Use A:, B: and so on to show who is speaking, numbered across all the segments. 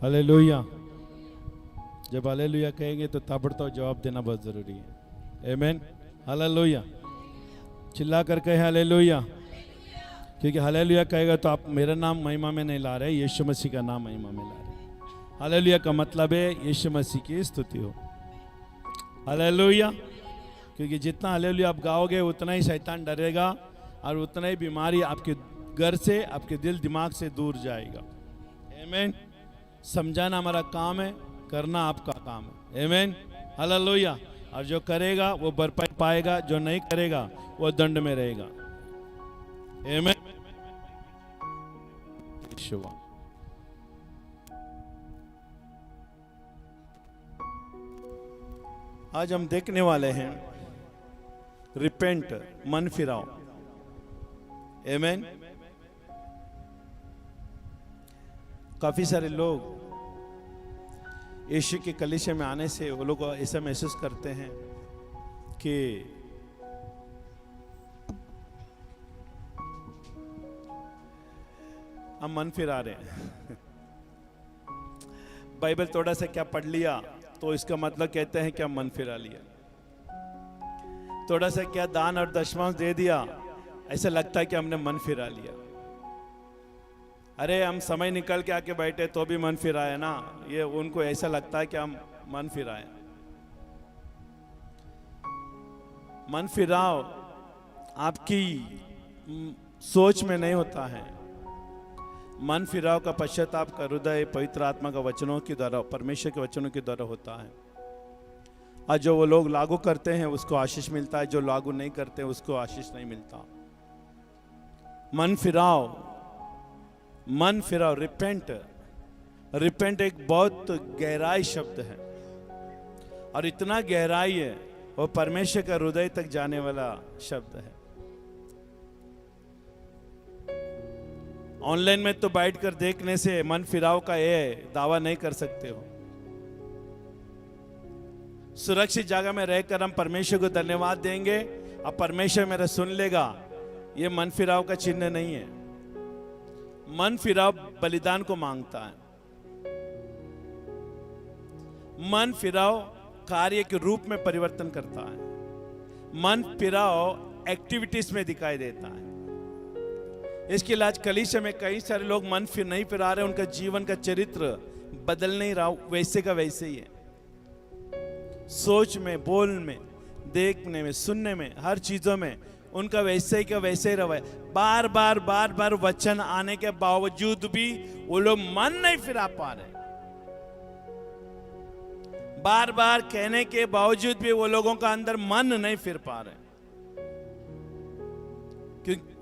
A: Hallelujah. जब hallelujah कहेंगे तो ताबड़तोड़ जवाब देना बहुत जरूरी है। आमीन। हालेलुया। चिल्ला कर कहे हालेलुया। क्योंकि हालेलुया कहेगा तो आप मेरा नाम महिमा में नहीं ला रहे, यीशु मसीह का नाम महिमा में ला रहे। हालेलुया का मतलब है यीशु मसीह की स्तुति हो। हालेलुया। क्योंकि जितना हालेलुया आप गाओगे उतना ही शैतान डरेगा और उतना ही बीमारी आपके घर से, आपके दिल दिमाग से दूर जाएगा। आमीन। समझाना हमारा काम है, करना आपका काम है। आमीन। हालेलुया। और जो करेगा वो भरपाई पाएगा, जो नहीं करेगा वो दंड में रहेगा। आमीन। यीशुआ। आज हम देखने वाले हैं रिपेंट, मन फिराओ। आमीन। काफी सारे लोग यीशु के कलीसिया में आने से वो लोग ऐसा महसूस करते हैं कि हम मन फिरा रहे हैं। बाइबल थोड़ा सा क्या पढ़ लिया तो इसका मतलब कहते हैं कि हम मन फिरा लिया। थोड़ा सा क्या दान और दशमांश दे दिया, ऐसा लगता है कि हमने मन फिरा लिया। अरे हम समय निकल के आके बैठे तो भी मन फिराया ना, ये उनको ऐसा लगता है कि हम मन फिराए। मन फिराओ आपकी सोच में नहीं होता है। मन फिराव का पश्चाताप का हृदय पवित्र आत्मा का वचनों के द्वारा, परमेश्वर के वचनों के द्वारा होता है। और जो वो लोग लागू करते हैं उसको आशीष मिलता है, जो लागू नहीं करते उसको आशीष नहीं मिलता। मन फिराओ, मन फिराओ, रिपेंट। रिपेंट एक बहुत गहराई शब्द है और इतना गहराई है वो परमेश्वर का हृदय तक जाने वाला शब्द है। ऑनलाइन में तो बैठकर देखने से मन फिराव का ये दावा नहीं कर सकते हो। सुरक्षित जगह में रहकर हम परमेश्वर को धन्यवाद देंगे और परमेश्वर मेरा सुन लेगा, ये मन फिराव का चिन्ह नहीं है। मन फिराव बलिदान को मांगता है। मन फिराव कार्य के रूप में परिवर्तन करता है। मन फिराव एक्टिविटीज में दिखाई देता है। इसके लिए आज कलीसिया में कई सारे लोग मन फिर नहीं फिरा रहे, उनका जीवन का चरित्र बदल नहीं रहा, वैसे का वैसे ही है। सोच में, बोल में, देखने में, सुनने में, हर चीजों में उनका वैसे ही का वैसे ही रहा है। बार बार वचन आने के बावजूद भी वो लोग मन नहीं फिरा पा रहे। बार बार कहने के बावजूद भी वो लोगों का अंदर मन नहीं फिर पा रहे।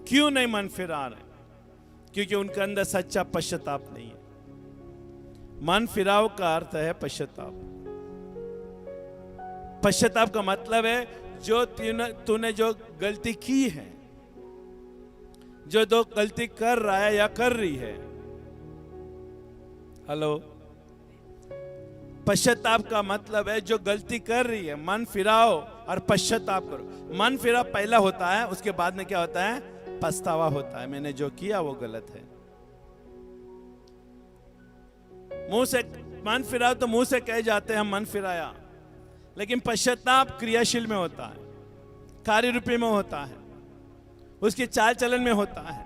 A: क्यों नहीं मन फिरा रहे? क्योंकि उनके अंदर सच्चा पश्चाताप नहीं है। मन फिराव का अर्थ है पश्चाताप। पश्चाताप का मतलब है जो तूने जो गलती की है, जो दो गलती कर रहा है या कर रही है। हेलो। पश्चाताप का मतलब है जो गलती कर रही है, मन फिराओ और पश्चाताप करो। मन फिराव पहला होता है, उसके बाद में क्या होता है? पछतावा होता है। मैंने जो किया वो गलत है। मुंह से मन फिराओ तो मुंह से कह जाते हैं हम मन फिराया, लेकिन पश्चाताप क्रियाशील में होता है, कार्य रूपी में होता है, उसकी चाल चलन में होता है।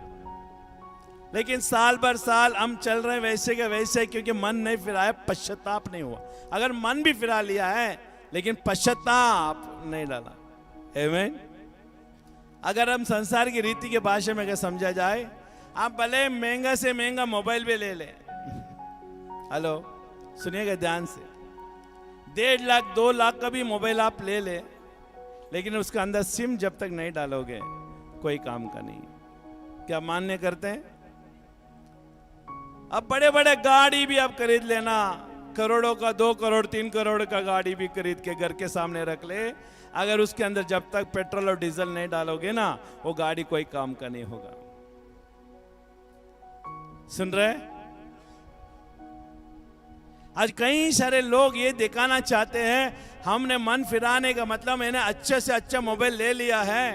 A: लेकिन साल भर साल हम चल रहे वैसे के वैसे, क्योंकि मन नहीं फिराया, पश्चाताप नहीं हुआ। अगर मन भी फिरा लिया है लेकिन पश्चाताप नहीं डाला। आमीन। अगर हम संसार की रीति के भाषा में अगर समझा जाए, आप भले महंगा से महंगा मोबाइल भी ले लें। हेलो, सुनिएगा ध्यान से। 1.5 लाख 2 लाख का भी मोबाइल आप ले ले, लेकिन उसका अंदर सिम जब तक नहीं डालोगे कोई काम का नहीं। क्या मान्य करते हैं? अब बड़े बड़े गाड़ी भी आप खरीद लेना, करोड़ों का, 2 करोड़ 3 करोड़ का गाड़ी भी खरीद के घर के सामने रख ले, अगर उसके अंदर जब तक पेट्रोल और डीजल नहीं डालोगे ना, वो गाड़ी कोई काम का नहीं होगा। सुन रहे? आज कई सारे लोग ये दिखाना चाहते हैं हमने मन फिराने का मतलब मैंने अच्छे से अच्छा मोबाइल ले लिया है,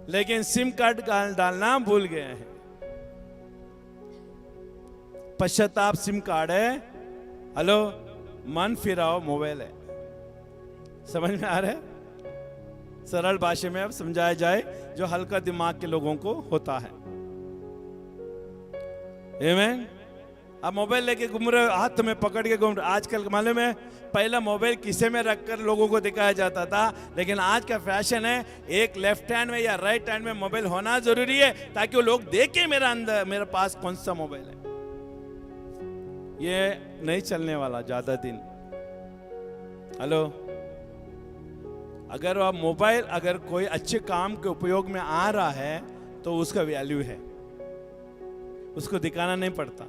A: लेकिन सिम कार्ड डालना भूल गए हैं। पश्चाताप सिम कार्ड है, हेलो, मन फिराओ मोबाइल है। समझ में आ रहा है? सरल भाषा में अब समझाया जाए जो हल्का दिमाग के लोगों को होता है। आमीन। अब मोबाइल लेके घूम रहे, हाथ में पकड़ के घूम रहे। आजकल मालूम है, पहला मोबाइल किसे में रखकर लोगों को दिखाया जाता था, लेकिन आज का फैशन है एक लेफ्ट हैंड में या राइट हैंड में मोबाइल होना जरूरी है, ताकि वो लोग देखें मेरे पास कौन सा मोबाइल है। ये नहीं चलने वाला ज्यादा दिन। हेलो, अगर आप मोबाइल अगर कोई अच्छे काम के उपयोग में आ रहा है तो उसका वैल्यू है, उसको दिखाना नहीं पड़ता।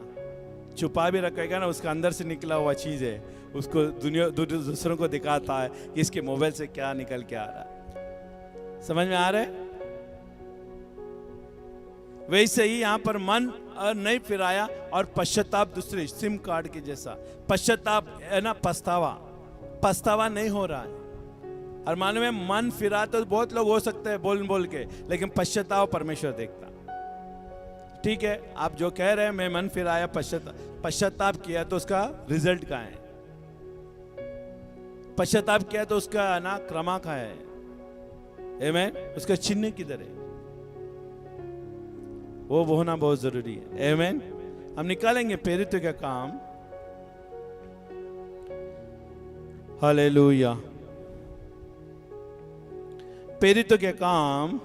A: छुपा भी रखेगा ना, उसका अंदर से निकला हुआ चीज है, उसको दूसरों को दिखाता है कि इसके मोबाइल से क्या निकल के आ रहा है। समझ में आ रहा है? वैसे ही यहां पर मन नहीं फिराया और पश्चाताप दूसरे सिम कार्ड के जैसा। पश्चाताप है ना, पछतावा नहीं हो रहा है। और मालूम है, मन फिरा तो बहुत लोग हो सकते हैं बोल बोल के, लेकिन पश्चाताप परमेश्वर देखता। ठीक है, आप जो कह रहे हैं मैं मन फिराया पश्चाताप किया तो उसका रिजल्ट क्या है? पश्चाताप किया तो उसका ना क्रमा क्या है? आमीन। उसका चिन्ह किधर है? वो होना बहुत जरूरी है। आमीन। हम निकालेंगे प्रेरितों का काम। हालेलुया। प्रेरितों के काम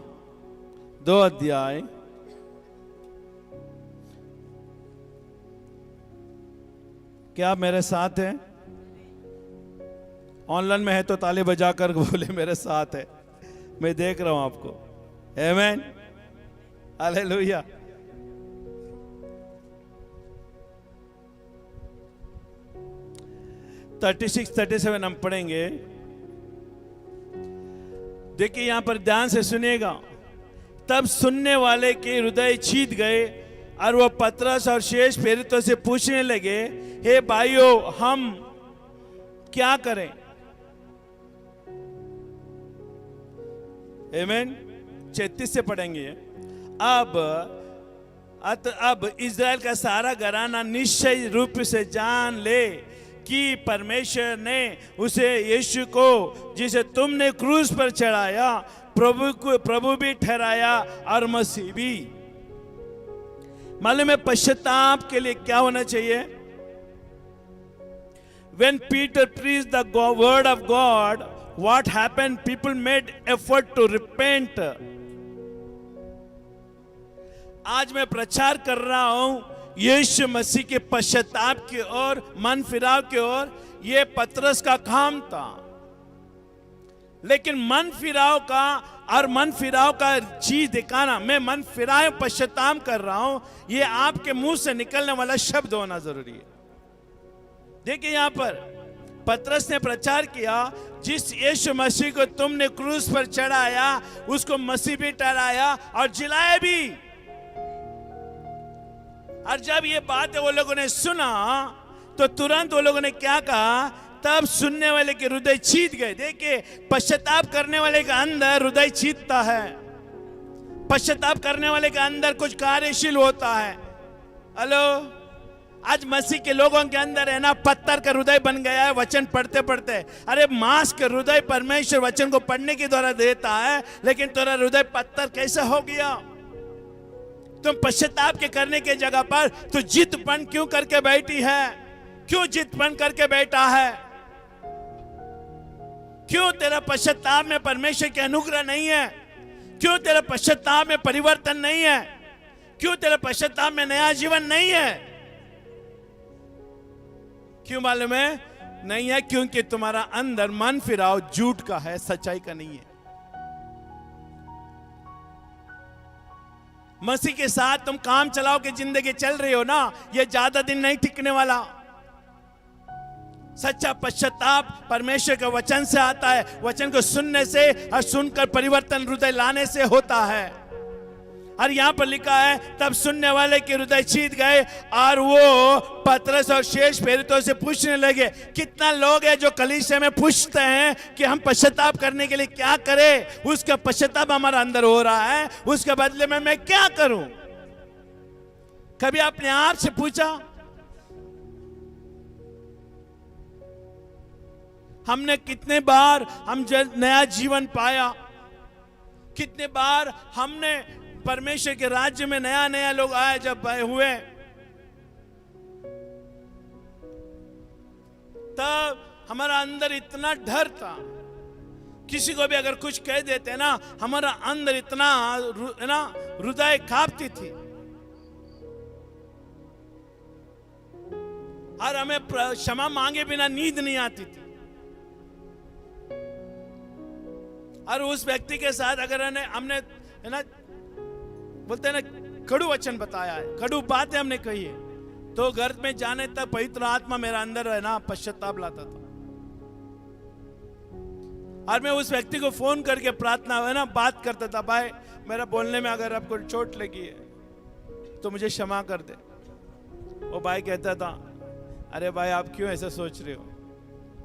A: 2 अध्याय क्या आप मेरे साथ हैं? ऑनलाइन में है तो ताली बजाकर बोले मेरे साथ है। मैं देख रहा हूं आपको। आमीन। हालेलुया। थर्टी 37 हम पढ़ेंगे। देखिए यहां पर ध्यान से सुनिएगा। तब सुनने वाले के हृदय चीत गए और वह पतरस और शेष प्रेरितों से पूछने लगे, हे भाइयों, हम क्या करें? आमीन। 36 से पढ़ेंगे। अब इज़राइल का सारा घराना निश्चय रूप से जान ले कि परमेश्वर ने उसे यीशु को, जिसे तुमने क्रूस पर चढ़ाया, प्रभु भी ठहराया और मसीह भी। मालूम है पश्चाताप के लिए क्या होना चाहिए? When Peter preached the word of God, what happened? People made effort to repent. आज मैं प्रचार कर रहा हूं यीशु मसीह के पश्चाताप की ओर, मन फिराव की ओर। ये पतरस का काम था, लेकिन मन फिराव का चीज दिखाना, मैं मन फिराव पश्चाताप कर रहा हूं, ये आपके मुंह से निकलने वाला शब्द होना जरूरी है। देखिए यहां पर पतरस ने प्रचार किया, जिस यीशु मसीह को तुमने क्रूस पर चढ़ाया, उसको मसीह भी ठहराया और जिलाया भी। और जब ये बात वो लोगों ने सुना तो तुरंत वो लोगों ने क्या कहा? तब सुनने वाले के हृदय चीत गए। देखिए पश्चाताप करने वाले का अंदर हृदय चीतता है। पश्चाताप करने वाले के अंदर कुछ कार्यशील होता है। हेलो, आज मसीह के लोगों के अंदर है ना, पत्थर का हृदय बन गया है वचन पढ़ते पढ़ते। अरे मांस के हृदय परमेश्वर वचन को पढ़ने के द्वारा देता है, लेकिन तेरा हृदय पत्थर कैसे हो गया? तुम पश्चाताप के करने के जगह पर तू जिद्दपन क्यों करके बैठी है? क्यों जिद्दपन करके बैठा है? क्यों तेरा पश्चाताप में परमेश्वर के अनुग्रह नहीं है? क्यों तेरा पश्चाताप में परिवर्तन नहीं है? क्यों तेरा पश्चाताप में नया जीवन नहीं है? क्यों मालूम है? नहीं है क्योंकि तुम्हारा अंदर मन फिराव झूठ का है, सच्चाई का नहीं है। मसीह के साथ तुम काम चलाओ के जिंदगी चल रही हो ना, ये ज्यादा दिन नहीं टिकने वाला। सच्चा पश्चाताप परमेश्वर के वचन से आता है, वचन को सुनने से और सुनकर परिवर्तन हृदय लाने से होता है। और यहां पर लिखा है, तब सुनने वाले के हृदय चीत गए और वो पतरस और शेष प्रेरितों से पूछने लगे। कितना लोग हैं जो कलीसिया में पूछते हैं कि हम पश्चाताप करने के लिए क्या करें? उसका पश्चाताप हमारा अंदर हो रहा है, उसके बदले में मैं क्या करूं? कभी आपने आप से पूछा हमने कितने बार नया जीवन पाया, कितने बार हमने परमेश्वर के राज्य में नया नया लोग आए जब आए हुए, तब हमारा अंदर इतना डर था, किसी को भी अगर कुछ कह देते ना, हमारा अंदर इतना ना हृदय कांपती थी, और हमें क्षमा मांगे बिना नींद नहीं आती थी। और उस व्यक्ति के साथ अगर हमने है ना, बोलते हैं ना, कड़ू वचन बताया है, कड़ू बातें हमने कही है, तो घर में जाने तक पवित्र आत्मा मेरा अंदर है ना पश्चाताप लाता था। और मैं उस व्यक्ति को फोन करके प्रार्थना है ना बात करता था, भाई मेरा बोलने में अगर आपको चोट लगी है तो मुझे क्षमा कर दे। वो भाई कहता था, अरे भाई आप क्यों ऐसा सोच रहे हो,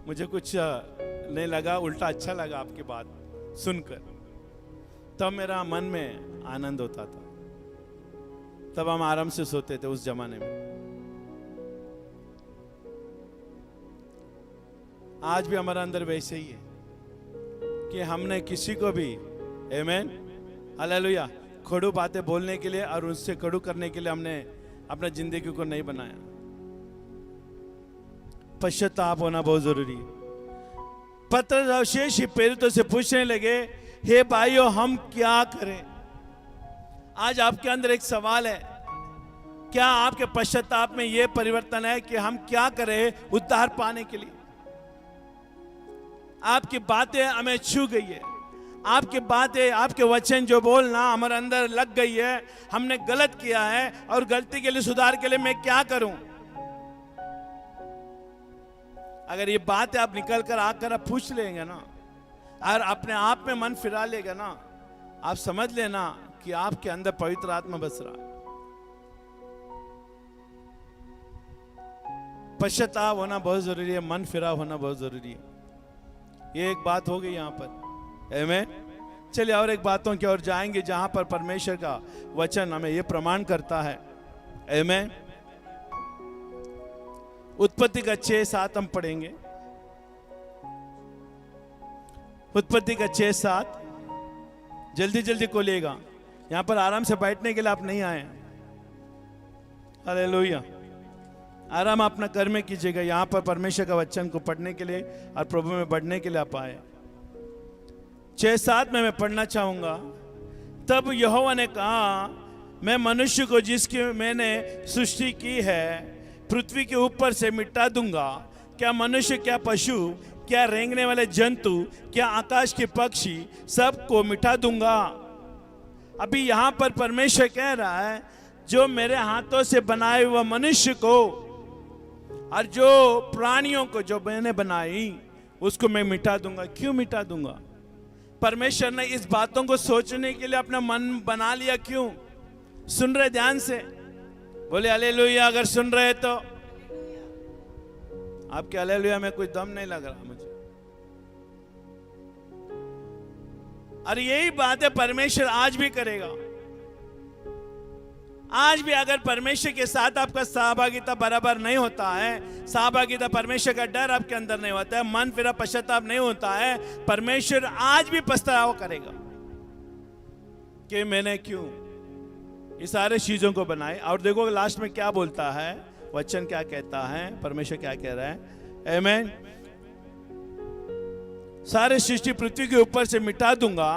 A: मुझे कुछ नहीं लगा, उल्टा अच्छा लगा आपकी बात सुनकर। तब मेरा मन में आनंद होता था, तब हम आराम से सोते थे उस जमाने में। आज भी हमारा अंदर वैसे ही है कि हमने किसी को भी आमेन हालेलुया कड़ू बातें बोलने के लिए और उससे कड़ू करने के लिए हमने अपना जिंदगी को नहीं बनाया। पश्चाताप होना बहुत जरूरी है। पतरस अवशेष प्रेरितों से पूछने लगे, हे भाइयों हम क्या करें? आज आपके अंदर एक सवाल है, क्या आपके पश्चाताप में यह परिवर्तन है कि हम क्या करें उद्धार पाने के लिए? आपकी बातें हमें छू गई है, आपकी बातें, आपके वचन जो बोलना हमारे अंदर लग गई है, हमने गलत किया है और गलती के लिए सुधार के लिए मैं क्या करूं? अगर ये बातें आप निकल कर आकर आप पूछ लेंगे ना और अपने आप में मन फिरा लेगा ना, आप समझ लेना कि आपके अंदर पवित्र आत्मा बस रहा है। पश्चाताप होना बहुत जरूरी है, मन फिरा होना बहुत जरूरी है। ये एक बात हो गई यहां पर, आमीन। चलिए और एक बातों की ओर जाएंगे जहां पर परमेश्वर का वचन हमें यह प्रमाण करता है, आमीन। उत्पत्ति का 6:7 हम पढ़ेंगे। उत्पत्ति का 6:7 जल्दी जल्दी खोलिएगा, यहां पर आराम से बैठने के लिए आप नहीं आए। हालेलुया। आराम अपना कर्म कीजिएगा, यहां पर परमेश्वर का वचन को पढ़ने के लिए और प्रभु में बढ़ने के लिए आप आए। 6:7 में मैं पढ़ना चाहूंगा। तब यहोवा ने कहा, मैं मनुष्य को जिसकी मैंने सृष्टि की है पृथ्वी के ऊपर से मिटा दूंगा, क्या मनुष्य, क्या पशु, क्या रेंगने वाले जंतु, क्या आकाश के पक्षी, सबको मिटा दूंगा। अभी यहां पर परमेश्वर कह रहा है, जो मेरे हाथों से बनाए हुए मनुष्य को और जो प्राणियों को जो मैंने बनाई उसको मैं मिटा दूंगा। क्यों मिटा दूंगा? परमेश्वर ने इस बातों को सोचने के लिए अपना मन बना लिया। क्यों? सुन रहे ध्यान से, बोले हालेलुया। अगर सुन रहे तो आपके हालेलुया में कोई दम नहीं लग रहा मुझे। और यही बात है परमेश्वर आज भी करेगा। आज भी अगर परमेश्वर के साथ आपका सहभागिता बराबर नहीं होता है, सहभागिता परमेश्वर का डर आपके अंदर नहीं होता है, मन फिरा पश्चाताप नहीं होता है, परमेश्वर आज भी पछतावा करेगा कि मैंने क्यों ये सारे चीजों को बनाए। और देखो लास्ट में क्या बोलता है, वचन क्या कहता है, परमेश्वर क्या कह रहा है, आमीन। सारे सृष्टि पृथ्वी के ऊपर से मिटा दूंगा,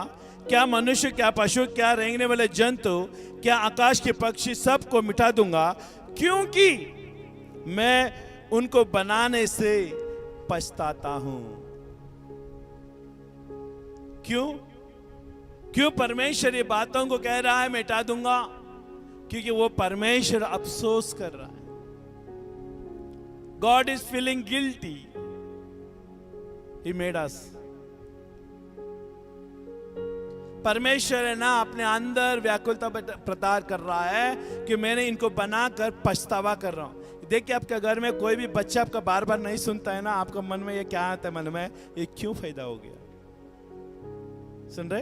A: क्या मनुष्य, क्या पशु, क्या रेंगने वाले जंतु, क्या आकाश के पक्षी, सबको मिटा दूंगा, क्योंकि मैं उनको बनाने से पछताता हूं। क्यों? क्यों परमेश्वर ये बातों को कह रहा है मिटा दूंगा? क्योंकि वो परमेश्वर अफसोस कर रहा है। God is feeling guilty. He made us. परमेश्वर है ना अपने अंदर व्याकुलता प्रदान कर रहा है कि मैंने इनको बनाकर पछतावा कर रहा हूं। देखिए आपके घर में कोई भी बच्चा आपका बार बार नहीं सुनता है ना, आपका मन में ये क्या आता है, मन में ये क्यों फायदा हो गया? सुन रहे?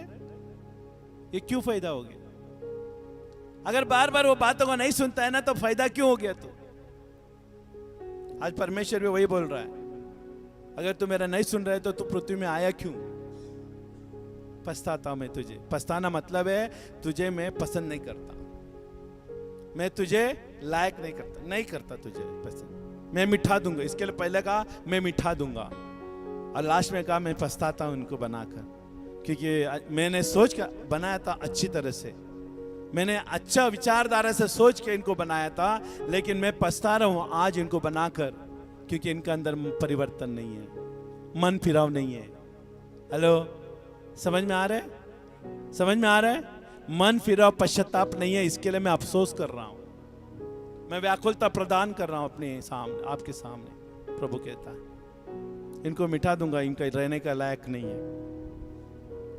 A: ये क्यों फायदा हो गया? अगर बार बार वो बातों को नहीं सुनता है ना, तो फायदा क्यों हो गया? तो आज परमेश्वर भी वही बोल रहा है, अगर तू मेरा नहीं सुन रहे तो तू पृथ्वी में आया क्यों? पछताता हूं मैं तुझे। पछताना मतलब है तुझे मैं पसंद नहीं करता, मैं तुझे लायक नहीं करता तुझे पसंद। मैं मिठा दूंगा, इसके लिए पहले कहा मैं मिठा दूंगा, और लास्ट में कहा मैं पछताता हूं इनको बनाकर, क्योंकि मैंने सोच कर बनाया था अच्छी तरह से, मैंने अच्छा विचारधारा से सोच के इनको बनाया था, लेकिन मैं पछता रहा हूं आज इनको बनाकर, क्योंकि इनका अंदर परिवर्तन नहीं है, मन फिराव नहीं है। हेलो, समझ में आ रहा है? समझ में आ रहा है? मन फिराव पश्चाताप नहीं है, इसके लिए मैं अफसोस कर रहा हूं, मैं व्याकुलता प्रदान कर रहा हूं अपने सामने, आपके सामने। प्रभु कहता है इनको मिटा दूंगा, इनका रहने का लायक नहीं है,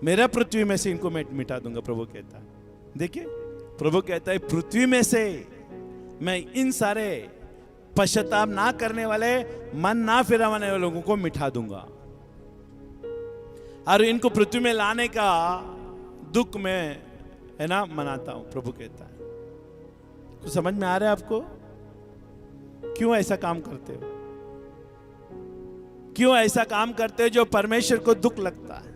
A: मेरा पृथ्वी में से इनको मैं मिटा दूंगा। प्रभु कहता है, देखिए प्रभु कहता है पृथ्वी में से मैं इन सारे पश्चाताप ना करने वाले, मन ना फिराने वाले लोगों को मिटा दूंगा, और इनको पृथ्वी में लाने का दुख में है ना मनाता हूं। प्रभु कहता है, कुछ समझ में आ रहा है आपको? क्यों ऐसा काम करते हो? क्यों ऐसा काम करते हो जो परमेश्वर को दुख लगता है?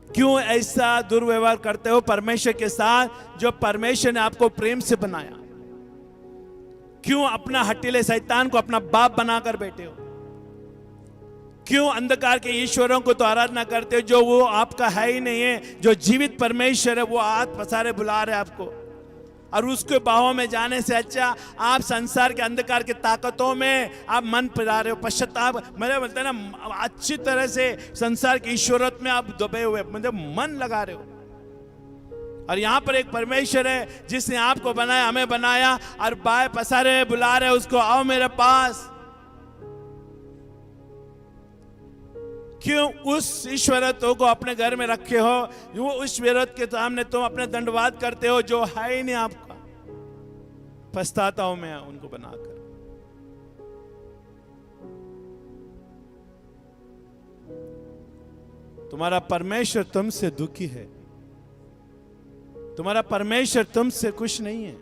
A: क्यों ऐसा दुर्व्यवहार करते हो परमेश्वर के साथ, जो परमेश्वर ने आपको प्रेम से बनाया? क्यों अपना हठीले शैतान को अपना बाप बनाकर बैठे हो? क्यों अंधकार के ईश्वरों को तो आराधना करते हो जो वो आपका है ही नहीं है? जो जीवित परमेश्वर है वो हाथ पसारे बुला रहे आपको, और उसके बाहों में जाने से अच्छा आप संसार के अंधकार की ताकतों में आप मन फिरा रहे हो। पश्चाताप मेरे बोलते हैं ना, अच्छी तरह से संसार के ईश्वरत में आप दबे हुए, मतलब मन लगा रहे हो। और यहां पर एक परमेश्वर है जिसने आपको बनाया, हमें बनाया, और बाएं पसारे बुला रहे उसको, आओ मेरे पास। क्यों उस ईश्वरत्व को अपने घर में रखे हो? वो उस ईश्वरत्व के सामने तुम अपने दंडवाद करते हो जो है ही नहीं आपका। पछताता हूं मैं उनको बनाकर। तुम्हारा परमेश्वर तुमसे दुखी है, तुम्हारा परमेश्वर तुमसे खुश नहीं है,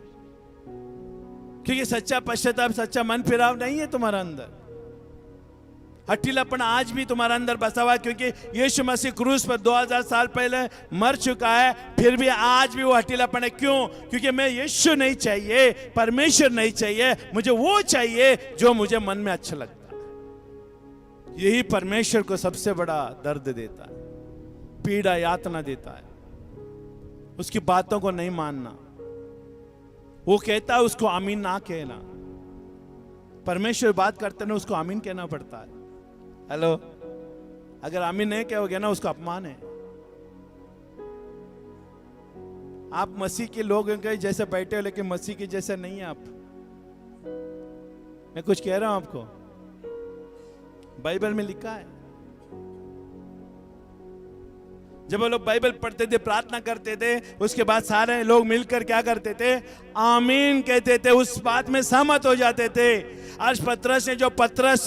A: क्योंकि सच्चा पश्चाताप, सच्चा मन फिराव नहीं है तुम्हारा अंदर। हठीलापन आज भी तुम्हारा अंदर बसा हुआ है, क्योंकि यीशु मसीह क्रूस पर 2000 साल पहले मर चुका है, फिर भी आज भी वो हठीलापन है। क्यों? क्योंकि मैं यीशु नहीं चाहिए, परमेश्वर नहीं चाहिए, मुझे वो चाहिए जो मुझे मन में अच्छा लगता है। यही परमेश्वर को सबसे बड़ा दर्द देता है, पीड़ा यातना देता है, उसकी बातों को नहीं मानना। वो कहता है उसको आमीन ना कहना, परमेश्वर बात करते ना उसको आमीन कहना पड़ता है। हेलो, अगर आमीन नहीं कहोगे ना उसका अपमान है। आप मसीह के लोग के जैसे बैठे हो, लेकिन मसीह के जैसे नहीं है आप। मैं कुछ कह रहा हूं आपको, बाइबल में लिखा है। जब वो लोग बाइबल पढ़ते थे, प्रार्थना करते थे, उसके बाद सारे लोग मिलकर क्या करते थे? आमीन कहते थे, उस बात में सहमत हो जाते थे। आज पतरस ने जो पतरस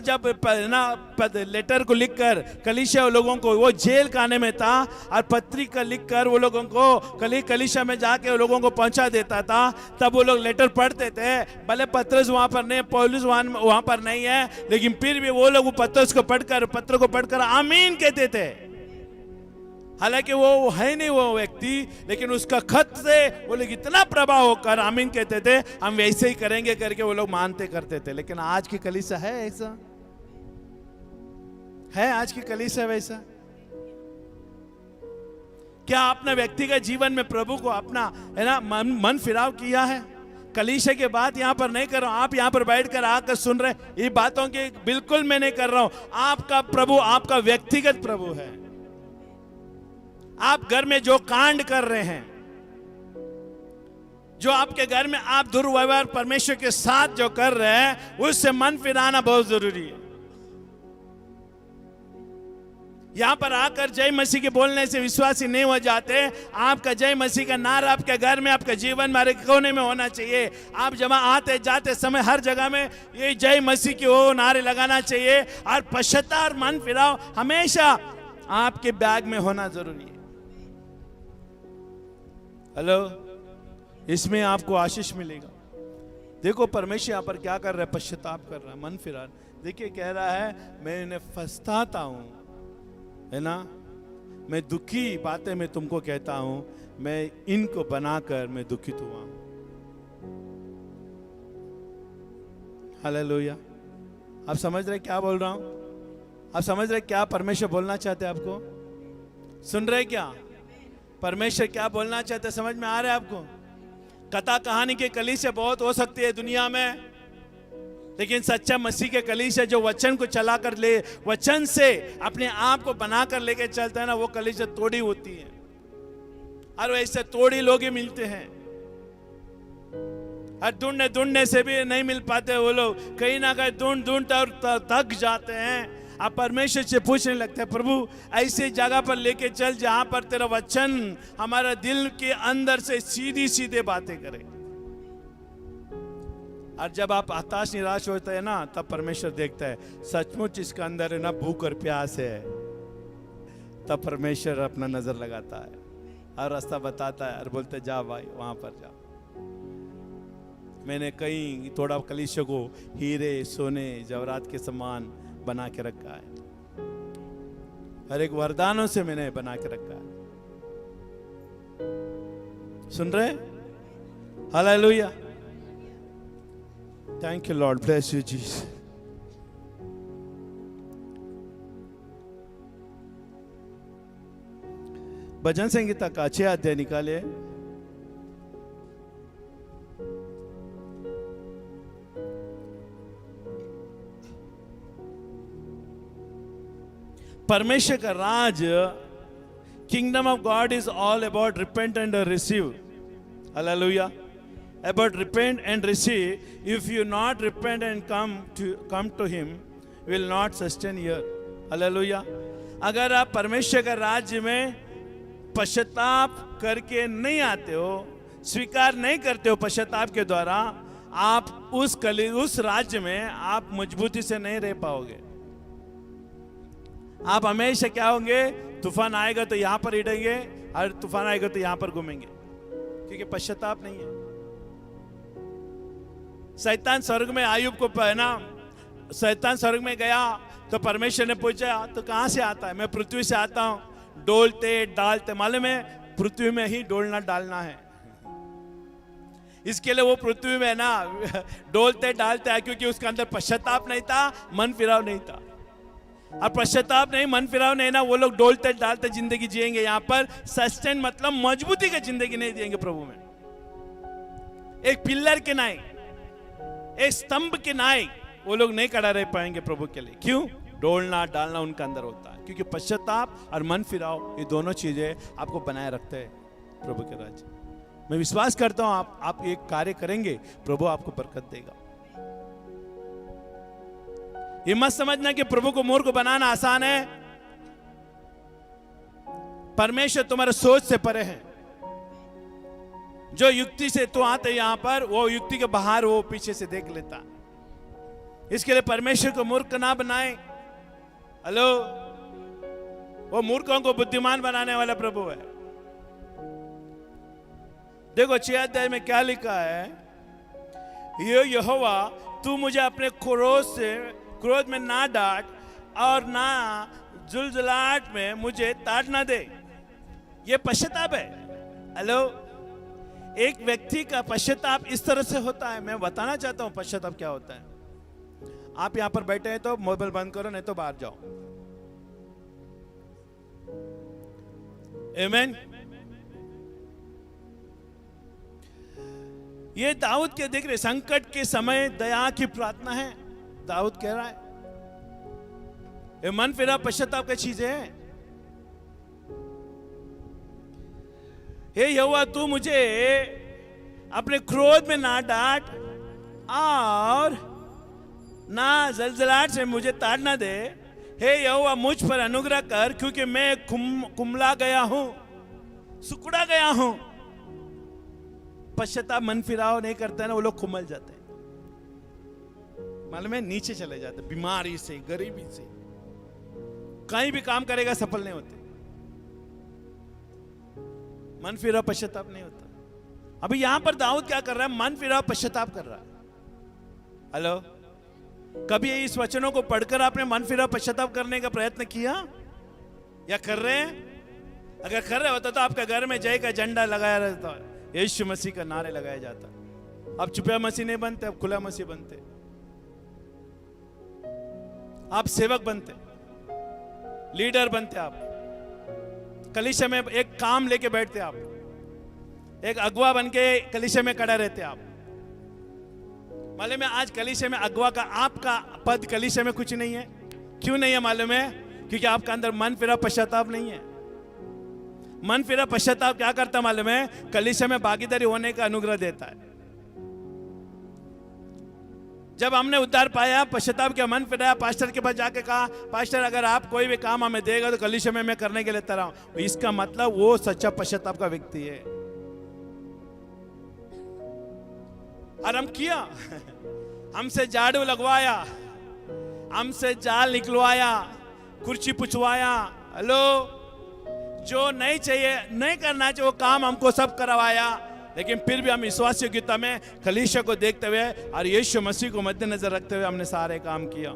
A: जब ना लेटर को लिखकर कलीसिया लोगों को, वो जेल खाने में था, और पत्रिका लिखकर वो लोगों को कलीसिया में जाके वो लोगों को पहुंचा देता था, तब वो लोग लेटर पढ़ते थे। भले पतरस वहां पर नहीं, पौलुस वहां पर नहीं है, लेकिन फिर भी वो लोग पतरस को पढ़कर, पत्र को पढ़कर आमीन कहते थे। हालांकि वो है नहीं वो व्यक्ति, लेकिन उसका खत से वो लोग इतना प्रभाव होकर आमीन कहते थे, हम वैसे ही करेंगे करके वो लोग मानते करते थे। लेकिन आज की कलीसिया है ऐसा? है आज की कलीसिया वैसा? क्या आपने व्यक्तिगत जीवन में प्रभु को अपना है ना मन फिराव किया है? कलीसिया के बात यहां पर नहीं कर रहा हूं, आप यहां पर बैठकर आकर सुन रहे, ये बातों की बिल्कुल मैं नहीं कर रहा हूं। आपका प्रभु आपका व्यक्तिगत प्रभु है। आप घर में जो कांड कर रहे हैं, जो आपके घर में आप दुर्व्यवहार परमेश्वर के साथ जो कर रहे हैं, उससे मन फिराना बहुत जरूरी है। यहां पर आकर जय मसीह के बोलने से विश्वासी नहीं हो जाते। आपका जय मसीह का नारा आपके घर में, आपके जीवन में, हर कोने में होना चाहिए। आप जब आते जाते समय हर जगह में ये जय मसीह के वो नारे लगाना चाहिए, और पश्चाताप मन फिराओ हमेशा आपके बैग में होना जरूरी है। हेलो, इसमें आपको आशीष मिलेगा। देखो परमेश्वर यहाँ पर क्या कर रहा है, पश्चाताप कर रहा है, मन फिरा। देखिए कह रहा है मैं इन्हें फंसताता हूँ, है ना, मैं दुखी बातें मैं तुमको कहता हूँ, मैं इनको बनाकर मैं दुखित हुआ हूँ। हालेलुया। आप समझ रहे क्या बोल रहा हूँ? आप समझ रहे क्या परमेश्वर बोलना चाहते हैं आपको? सुन रहे क्या परमेश्वर क्या बोलना चाहते हैं? समझ में आ रहा है आपको? कथा कहानी के कलीसिया बहुत हो सकती है दुनिया में, लेकिन सच्चा मसीह के कलीसिया जो वचन को चला कर ले, वचन से अपने आप को बना कर लेके चलता है ना, वो कलीसिया तोड़ी होती है। और वैसे तोड़ी लोग ही मिलते हैं, और ढूंढने से भी नहीं मिल पाते वो लोग, कहीं ना कहीं ढूंढ और थक जाते हैं। आप परमेश्वर से पूछने लगते हैं, प्रभु ऐसी जगह पर लेके चल जहां पर तेरा वचन हमारा दिल के अंदर से सीधी सीधे बातें करे। और जब आप हताश निराश होते हैं ना, तब परमेश्वर देखता है सचमुच इसका अंदर है ना भूख और प्यास है, तब परमेश्वर अपना नजर लगाता है और रास्ता बताता है और बोलते जा भाई वहां पर जा। मैंने कहीं थोड़ा कलीसिया को हीरे सोने जवाहरात के समान बना के रखा है, हर एक वरदानों से मैंने बना के रखा है। सुन रहे? Hallelujah. Thank you lord, bless you Jesus. भजन संगीता का 6 अध्याय निकाले। परमेश्वर का राज, kingdom of God is all about repent and receive. Hallelujah. About repent and receive. If you not repent and come to him, will not sustain here. Hallelujah. अगर आप परमेश्वर का राज्य में पश्चाताप करके नहीं आते हो, स्वीकार नहीं करते हो पश्चाताप के द्वारा, आप उस राज्य में आप मजबूती से नहीं रह पाओगे। आप हमेशा क्या होंगे, तूफान आएगा तो यहां पर हिड़ेंगे और तूफान आएगा तो यहां पर घूमेंगे, क्योंकि पश्चाताप नहीं है। शैतान स्वर्ग में आयुब को है ना, शैतान स्वर्ग में गया तो परमेश्वर ने पूछा तो कहां से आता है? मैं पृथ्वी से आता हूं। डोलते डालते, मालूम है पृथ्वी में ही डोलना डालना है, इसके लिए वो पृथ्वी में ना डोलते डालते है, क्योंकि उसके अंदर पश्चाताप नहीं था, मन फिराव नहीं था। और पश्चाताप नहीं, मन फिराव नहीं ना, वो लोग डोलते डालते जिंदगी जिएंगे। यहाँ पर सस्टेन मतलब मजबूती की जिंदगी नहीं जिएंगे प्रभु में। एक पिलर के नाई, एक स्तंभ के नाई वो लोग नहीं खड़ा रह पाएंगे प्रभु के लिए। क्यों? डोलना डालना उनका अंदर होता है, क्योंकि पश्चाताप और मन फिराव ये दोनों चीजें आपको बनाए रखते हैं प्रभु के राज्य। मैं विश्वास करता हूं आप एक कार्य करेंगे, प्रभु आपको बरकत देगा। ये मत समझना कि प्रभु को मूर्ख बनाना आसान है। परमेश्वर तुम्हारे सोच से परे है। जो युक्ति से तू आते यहां पर, वो युक्ति के बाहर वो पीछे से देख लेता। इसके लिए परमेश्वर को मूर्ख ना बनाए। हेलो, वो मूर्खों को बुद्धिमान बनाने वाला प्रभु है। देखो 6 अध्याय में क्या लिखा है, ये यहोवा तू मुझे अपने क्रोध में ना डांट और ना जुलजुलाहट में मुझे ताड़ ना दे। ये पश्चाताप है। हेलो, एक व्यक्ति का पश्चाताप इस तरह से होता है। मैं बताना चाहता हूं पश्चाताप क्या होता है। आप यहां पर बैठे हैं तो मोबाइल बंद करो, नहीं तो बाहर जाओ। आमीन। ये दाऊद के देख रहे संकट के समय दया की प्रार्थना है। दाऊद कह रहा है ये मन फिरा पश्चाताप की चीजें हैं। हे यहोवा तू मुझे अपने क्रोध में ना डांट और ना जलजलाहट से मुझे ताड़ ना दे। हे यहोवा मुझ पर अनुग्रह कर, क्योंकि मैं कुमला गया हूं, सुकुड़ा गया हूं। पश्चाताप मन फिराव नहीं करते हैं ना, वो लोग कुमल जाते हैं, मालूम है, नीचे चले जाते, बीमारी से, गरीबी से, कहीं भी काम करेगा सफल नहीं होते। मन फिराव पश्चाताप नहीं होता। अभी यहां पर दाऊद क्या कर रहा है? मन फिराव पश्चाताप कर रहा है। हेलो, कभी इस वचनों को पढ़कर आपने मन फिरा पश्चाताप करने का प्रयत्न किया या कर रहे हैं? अगर कर रहे होता तो आपका घर में जय का झंडा लगाया रहता, यीशु मसीह का नारे लगाया जाता। आप चुपया मसीह नहीं बनते, आप खुला मसीह बनते, आप सेवक बनते, लीडर बनते, आप कलीसिया में एक काम लेके बैठते, आप एक अगुवा बन के कलीसिया में खड़ा रहते। आप मालूम है आज कलीसिया में अगुवा का आपका पद कलीसिया में कुछ नहीं है। क्यों नहीं है मालूम है? क्योंकि आपका अंदर मन फिरा पश्चाताप नहीं है। मन फिरा पश्चाताप क्या करता मालूम है? कलीसिया में भागीदारी होने का अनुग्रह देता है। जब हमने उद्धार पाया, पश्चाताप किया, मन फिराया, पास्टर के पास जाके कहा, पास्टर अगर आप कोई भी काम हमें देगा तो कलीसिया में मैं करने के लिए तैयार हूं, इसका मतलब वो सच्चा पश्चाताप का व्यक्ति है। और हम किया, हमसे झाड़ू लगवाया, हमसे जाल निकलवाया, कुर्सी पुछवाया, हेलो, जो नहीं चाहिए, नहीं करना चाहिए वो काम हमको सब करवाया, लेकिन फिर भी हम विश्वास योग्यता में कलीसिया को देखते हुए और यीशु मसीह को मद्देनजर रखते हुए हमने सारे काम किया।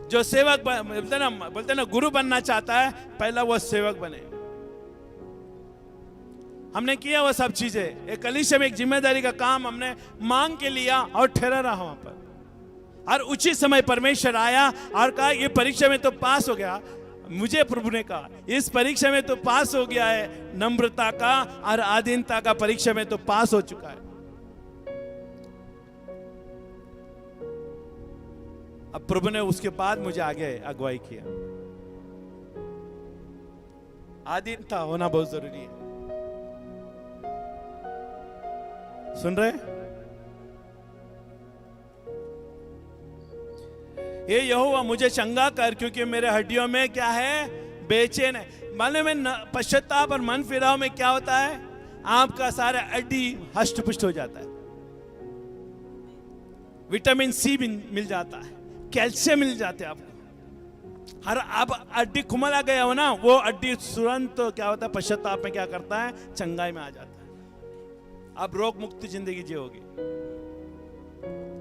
A: जो सेवक बोलते ना गुरु बनना चाहता है, पहला वो सेवक बने। हमने किया वो सब चीजें। एक कलीसिया में एक जिम्मेदारी का काम हमने मांग के लिया और ठहरा रहा वहां पर। और उचित समय परमेश्वर आया और कहा ये परीक्षा में तो पास हो गया। मुझे प्रभु ने कहा इस परीक्षा में तो पास हो गया है, नम्रता का और आधीनता का परीक्षा में तो पास हो चुका है। अब प्रभु ने उसके बाद मुझे आगे अगुवाई किया। आधीनता होना बहुत जरूरी है। सुन रहे? ये यहोवा मुझे चंगा कर, क्योंकि मेरे हड्डियों में क्या है? बेचैन है। मालूम है पश्चाताप और मन फिराव में क्या होता है? आपका सारा हड्डी हष्ट पुष्ट हो जाता है, विटामिन सी मिल जाता है, कैल्शियम मिल जाते हैं आपको। हर आप हड्डी खुमला गया हो ना, वो हड्डी तुरंत क्या होता है? पश्चाताप में क्या करता है? चंगाई में आ जाता है। आप रोग मुक्त जिंदगी जियोगे।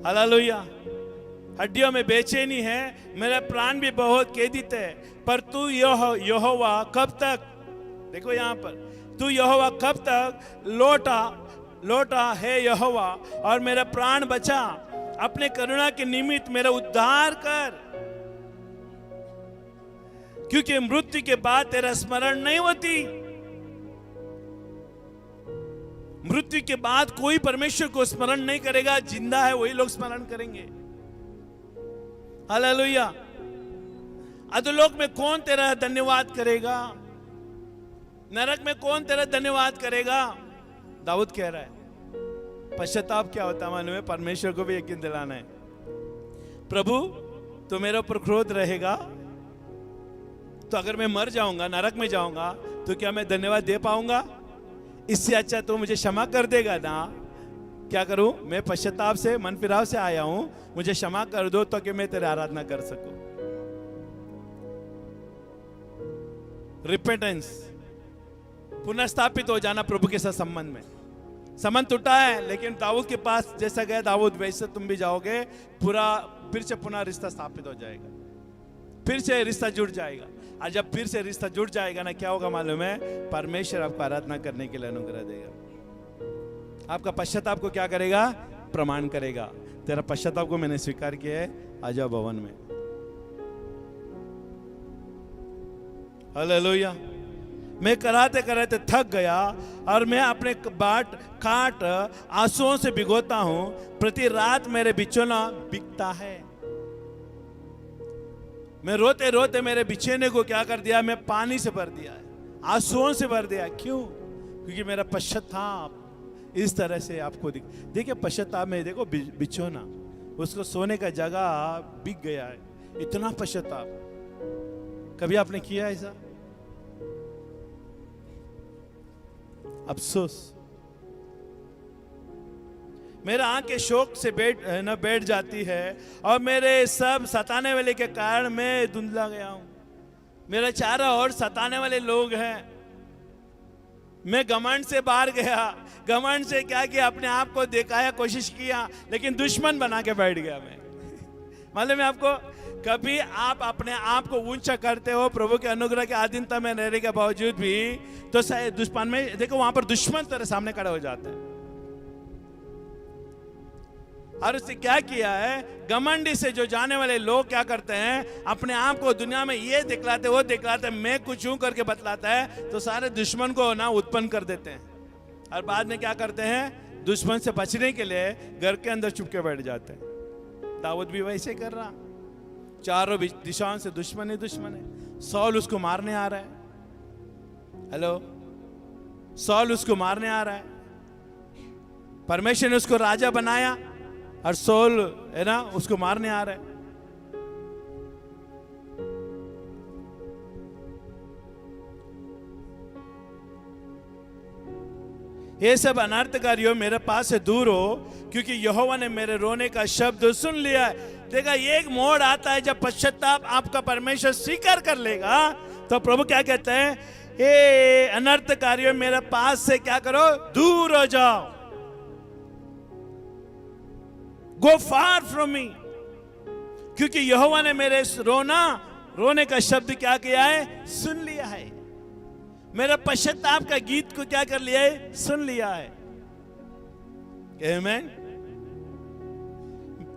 A: हालेलुया। हड्डियों में बेचैनी है, मेरा प्राण भी बहुत खेदित है, पर तू यहोवा कब तक, देखो यहां पर, तू यहोवा कब तक लौटा है यहोवा, और मेरा प्राण बचा। अपने करुणा के निमित्त मेरा उद्धार कर, क्योंकि मृत्यु के बाद तेरा स्मरण नहीं होती। मृत्यु के बाद कोई परमेश्वर को स्मरण नहीं करेगा, जिंदा है वही लोग स्मरण करेंगे। हालेलुया। अधोलोक में कौन तेरा धन्यवाद करेगा? नरक में कौन तेरा धन्यवाद करेगा? दाऊद कह रहा है। पश्चाताप क्या होता है मालूम है? परमेश्वर को भी यकीन दिलाना है, प्रभु तो मेरे ऊपर क्रोध रहेगा, तो अगर मैं मर जाऊंगा, नरक में जाऊंगा, तो क्या मैं धन्यवाद दे पाऊंगा? इससे अच्छा तो मुझे क्षमा कर देगा ना। क्या करूं? मैं पश्चाताप से, मन फिराव से आया हूं, मुझे क्षमा कर दो तो कि मैं तेरी आराधना कर सकूं। रिपेंटेंस, पुनर्स्थापित हो जाना प्रभु के साथ संबंध में। संबंध टूटा है, लेकिन दाऊद के पास जैसा गया दाऊद, वैसे तुम भी जाओगे, पूरा फिर से पुनः रिश्ता स्थापित हो जाएगा, फिर से रिश्ता जुड़ जाएगा। और जब फिर से रिश्ता जुड़ जाएगा ना, क्या होगा मालूम है? परमेश्वर आपको आराधना करने के लिए अनुग्रह देगा। आपका पश्चाताप को क्या करेगा? प्रमाण करेगा। तेरा पश्चाताप को मैंने स्वीकार किया है, आ जाओ भवन में। हालेलुया। मैं कराते कराते थक गया और मैं अपने खाट आंसुओं से भिगोता हूं, प्रति रात मेरे बिछौना बिकता है। मैं रोते रोते मेरे बिछेने को क्या कर दिया? मैं पानी से भर दिया है, आंसुओं से भर दिया। क्यों? क्योंकि मेरा पश्चाताप इस तरह से आपको देखिए, पश्चाताप में देखो बिछोना, उसको सोने का जगह बिक गया है, इतना पश्चाताप। कभी आपने किया ऐसा? अफसोस। मेरा आंखें शोक से बैठ जाती है और मेरे सब सताने वाले के कारण मैं धुंधला गया हूं। मेरे चारों ओर सताने वाले लोग हैं, मैं घमंड से बाहर गया, घमंड से क्या किया, अपने आप को दिखाया, कोशिश किया, लेकिन दुश्मन बना के बैठ गया मैं। मालूम है आपको, कभी आप अपने आप को ऊंचा करते हो प्रभु के अनुग्रह के अधीनता में रहने के बावजूद भी, तो दुश्मन में देखो, वहां पर दुश्मन तेरे सामने खड़े हो जाते हैं। और उसने क्या किया है, घमंडी से जो जाने वाले लोग क्या करते हैं, अपने आप को दुनिया में ये दिखलाते, वो दिखलाते, मैं कुछ हूं करके बतलाता है, तो सारे दुश्मन को ना उत्पन्न कर देते हैं। और बाद में क्या करते हैं, दुश्मन से बचने के लिए घर के अंदर चुप के बैठ जाते हैं। दाऊद भी वैसे कर रहा, चारों दिशाओं से दुश्मन ही दुश्मन है। सौल उसको मारने आ रहा है, हेलो, सौल उसको मारने आ रहा है। परमेश्वर ने उसको राजा बनाया और सौल है ना उसको मारने आ रहा है। ये सब अनर्थकारियों मेरे पास से दूर हो, क्योंकि यहोवा ने मेरे रोने का शब्द सुन लिया है। देखा, ये एक मोड़ आता है जब पश्चाताप आपका परमेश्वर स्वीकार कर लेगा, तो प्रभु क्या कहते हैं, हे अनर्थकारियों मेरे पास से क्या करो, दूर हो जाओ, गो फार फ्रॉम मी, क्योंकि यहोवा ने मेरे रोने का शब्द क्या किया है, सुन लिया है। मेरा पश्चाताप का गीत को क्या कर लिया है, सुन लिया है। आमीन।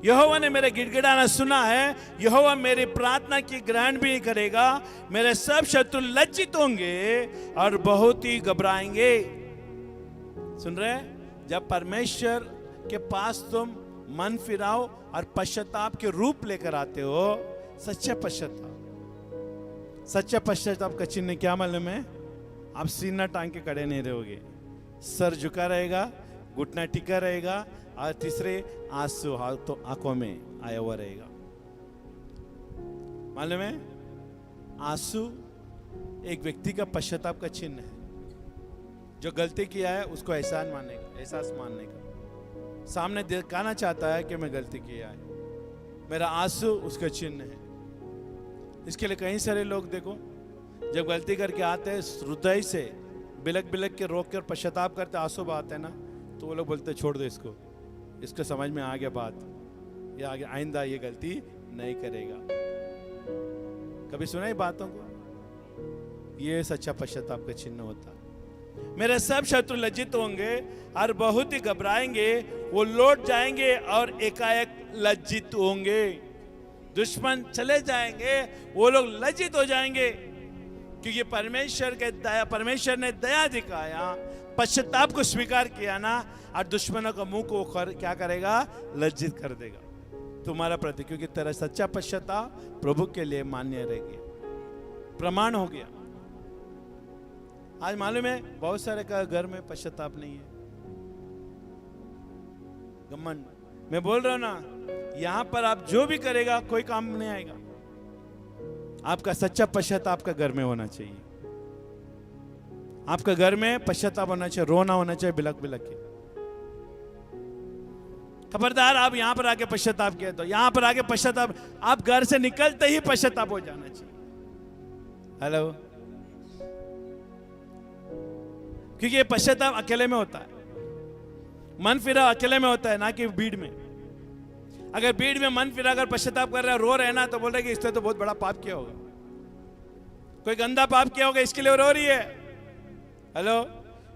A: यहोवा ने मेरा गिड़गिड़ाना सुना है, यहोवा मेरी प्रार्थना की ग्रहण भी करेगा। मेरे सब शत्रु लज्जित होंगे और बहुत ही घबराएंगे। सुन रहे, जब परमेश्वर के पास तुम मन फिराओ और पश्चाताप के रूप लेकर आते हो, सच्चा पश्चाताप का चिन्ह क्या मालूम है, आप सीना टांग के खड़े नहीं रहोगे, सर झुका रहेगा, घुटना टिका रहेगा, और तीसरे आंसू आंखों में आया हुआ रहेगा। मालूम है, आंसू एक व्यक्ति का पश्चाताप का चिन्ह है। जो गलती किया है उसको एहसास मानने का, सामने दिखाना चाहता है कि मैं गलती किया है, मेरा आंसू उसका चिन्ह है। इसके लिए कई सारे लोग देखो, जब गलती करके आते हैं हृदय से बिलक के रोक कर पश्चाताप करते, आंसू बहाते हैं ना, तो वो लोग बोलते छोड़ दो इसको समझ में आ गया बात, ये आगे आइंदा ये गलती नहीं करेगा। कभी सुना है बातों को? ये सच्चा पश्चाताप का चिन्ह होता है। मेरे सब शत्रु लज्जित होंगे और बहुत ही घबराएंगे, वो लौट जाएंगे और एकाएक लज्जित होंगे। दुश्मन चले जाएंगे, वो लोग लज्जित हो जाएंगे, क्योंकि परमेश्वर ने दया दिखाया, पश्चाताप को स्वीकार किया ना, और दुश्मनों का मुंह को क्या करेगा, लज्जित कर देगा तुम्हारा प्रति, क्योंकि तेरा सच्चा पश्चाताप प्रभु के लिए मान्य रहेगी, प्रमाण हो गया। आज मालूम है बहुत सारे का घर में पश्चाताप नहीं है, घमंड। मैं बोल रहा हूं ना, यहां पर आप जो भी करेगा कोई काम नहीं आएगा। आपका सच्चा पश्चाताप आपका घर में होना चाहिए, आपका घर में पश्चाताप होना चाहिए, रोना होना चाहिए बिलक के। खबरदार, आप यहां पर आके पश्चाताप किया तो यहां पर आके पश्चाताप, आप घर से निकलते ही पश्चाताप हो जाना चाहिए। हेलो, क्योंकि ये पश्चाताप अकेले में होता है, मन फिरा अकेले में होता है, ना कि भीड़ में। अगर भीड़ में मन फिरा कर पश्चाताप कर रहा है, रो रहे ना, तो बोल रहे कि इसने तो बहुत बड़ा पाप किया होगा, कोई गंदा पाप किया होगा, इसके लिए रो रही है। हेलो,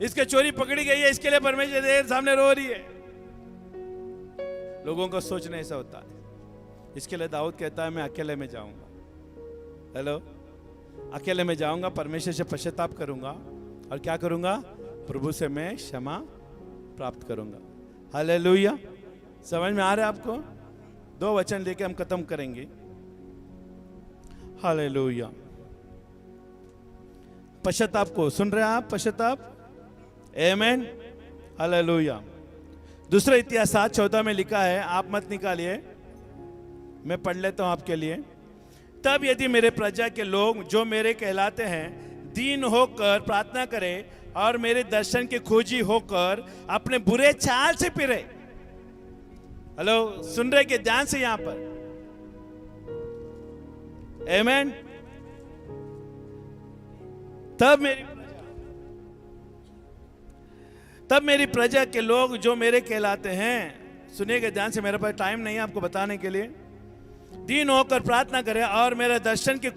A: इसके चोरी पकड़ी गई है, इसके लिए परमेश्वर के सामने रो रही है। लोगों का सोचना ऐसा होता है। इसके लिए दाऊद कहता है, मैं अकेले में जाऊंगा। हेलो, अकेले में जाऊंगा, परमेश्वर से पश्चाताप करूंगा, और क्या करूंगा, प्रभु से मैं क्षमा प्राप्त करूंगा। हालेलुया। समझ में आ रहा है आपको? 2 वचन लेके हम खत्म करेंगे। हालेलुया। पश्चाताप को सुन रहे हैं आप? पश्चाताप, आमेन, हालेलुया। दूसरा इतिहास 7:14 में लिखा है, आप मत निकालिए, मैं पढ़ लेता हूं आपके लिए। तब यदि मेरे प्रजा के लोग जो मेरे कहलाते हैं दीन होकर प्रार्थना करें और मेरे दर्शन के खोजी होकर अपने बुरे चाल से फिरे। हेलो, सुन रहे कि ध्यान से यहां पर, आमेन। तब मेरी तब मेरी प्रजा के लोग जो मेरे कहलाते हैं, सुनिएगा ध्यान से, मेरे पास टाइम नहीं है आपको बताने के लिए, दीन होकर प्रार्थना करे और मेरे दर्शन की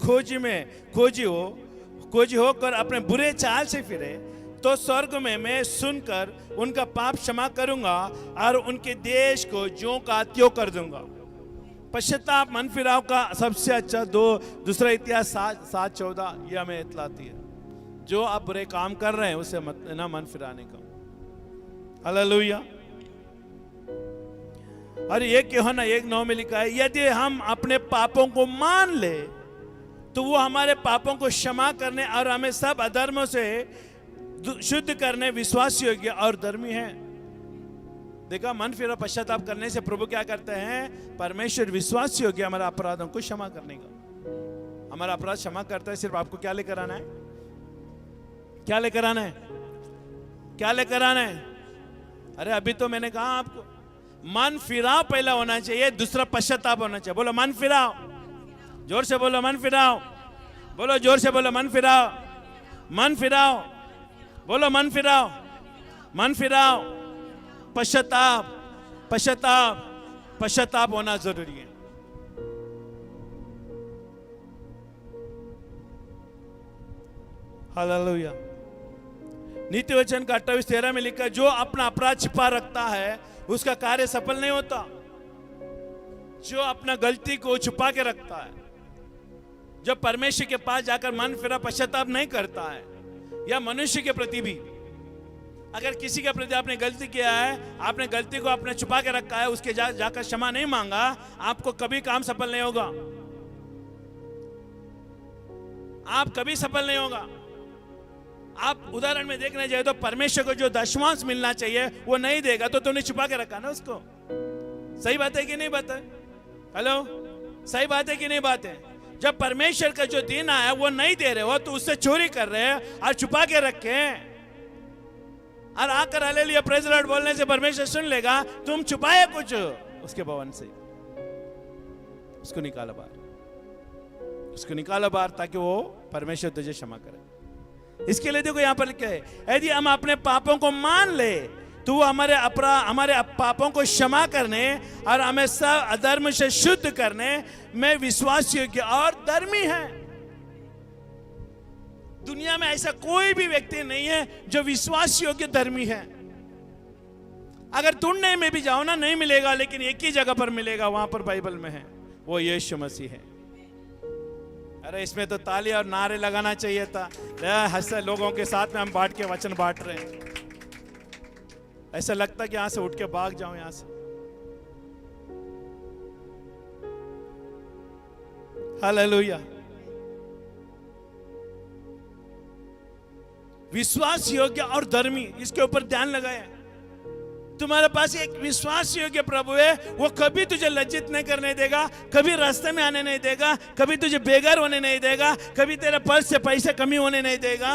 A: खोजी होकर अपने बुरे चाल से फिरे, तो स्वर्ग में मैं सुनकर उनका पाप क्षमा करूंगा और उनके देश को ज्यों का त्यों कर दूंगा। पश्चाताप मन फिराव का सबसे अच्छा दूसरा इतिहास 7:14 ये हमें इतलाती है। जो आप बुरे काम कर रहे हैं उसे मत ना मन फिराने का। हालेलुया। और ये यूहन्ना 1:9 में लिखा है, यदि हम अपने पापों को मान ले तो वो हमारे पापों को क्षमा करने और हमें सब अधर्मों से शुद्ध करने विश्वास योग्य और धर्मी है। देखा, मन फिरा पश्चाताप करने से प्रभु क्या करते हैं? परमेश्वर विश्वास योग्य हमारे अपराधों को क्षमा करने का। हमारा अपराध क्षमा करता है। सिर्फ आपको क्या लेकर आना है? क्या लेकर आना है? क्या लेकर आना है? अरे अभी तो मैंने कहा आपको, मन फिराव पहला होना चाहिए, दूसरा पश्चाताप होना चाहिए। बोलो मन फिराव, जोर से बोलो मन फिराव, बोलो जोर से बोलो मन फिराव, मन फिराव, बोलो मन फिराव, मन फिराव, पश्चाताप, पश्चाताप, पश्चाताप होना जरूरी है। हालेलुया। नीति वचन का 28:13 में लिखा है, जो अपना अपराध छिपा रखता है उसका कार्य सफल नहीं होता। जो अपना गलती को छुपा के रखता है, जब परमेश्वर के पास जाकर मन फिरा पश्चाताप नहीं करता है, या मनुष्य के प्रति भी, अगर किसी के प्रति आपने गलती किया है, आपने गलती को आपने छुपा के रखा है, उसके जाकर क्षमा नहीं मांगा, आपको कभी काम सफल नहीं होगा। आप कभी सफल नहीं होगा। आप उदाहरण में देखने जाए तो परमेश्वर को जो दशमांश मिलना चाहिए वो नहीं देगा, तो तुमने छुपा के रखा ना उसको। सही बात है कि नहीं बात है? हेलो, सही बात है कि नहीं बात है? जब परमेश्वर का जो देना है वो नहीं दे रहे हो तो उससे चोरी कर रहे हैं और छुपा के रखे, और आकर हालेलुया प्रेज़ द लॉर्ड बोलने से परमेश्वर सुन लेगा। तुम छुपाए कुछ उसके भवन से, उसको निकालो बाहर, उसको निकालो बाहर, ताकि वो परमेश्वर तुझे क्षमा करे। इसके लिए देखो यहां पर लिखा है, यदि हम अपने पापों को मान ले तो वो हमारे पापों को क्षमा करने और हमें सब अधर्म से शुद्ध करने में विश्वास योग्य और धर्मी है। दुनिया में ऐसा कोई भी व्यक्ति नहीं है जो विश्वास योग्य धर्मी है। अगर ढूंढने में भी जाओ ना, नहीं मिलेगा, लेकिन एक ही जगह पर मिलेगा, वहां पर बाइबल में है, वो यीशु मसीह है। अरे इसमें तो ताली और नारे लगाना चाहिए था। हंसे लोगों के साथ में हम बांट के वचन बांट रहे हैं, ऐसा लगता कि यहां से उठ के भाग जाऊं यहां से। हालेलुया। विश्वास योग्य और धर्मी, इसके ऊपर ध्यान लगाया। तुम्हारे पास एक विश्वास योग्य प्रभु है, वो कभी तुझे लज्जित नहीं करने देगा, कभी रास्ते में आने नहीं देगा, कभी तुझे बेघर होने नहीं देगा, कभी तेरे पर्स से पैसे कमी होने नहीं देगा।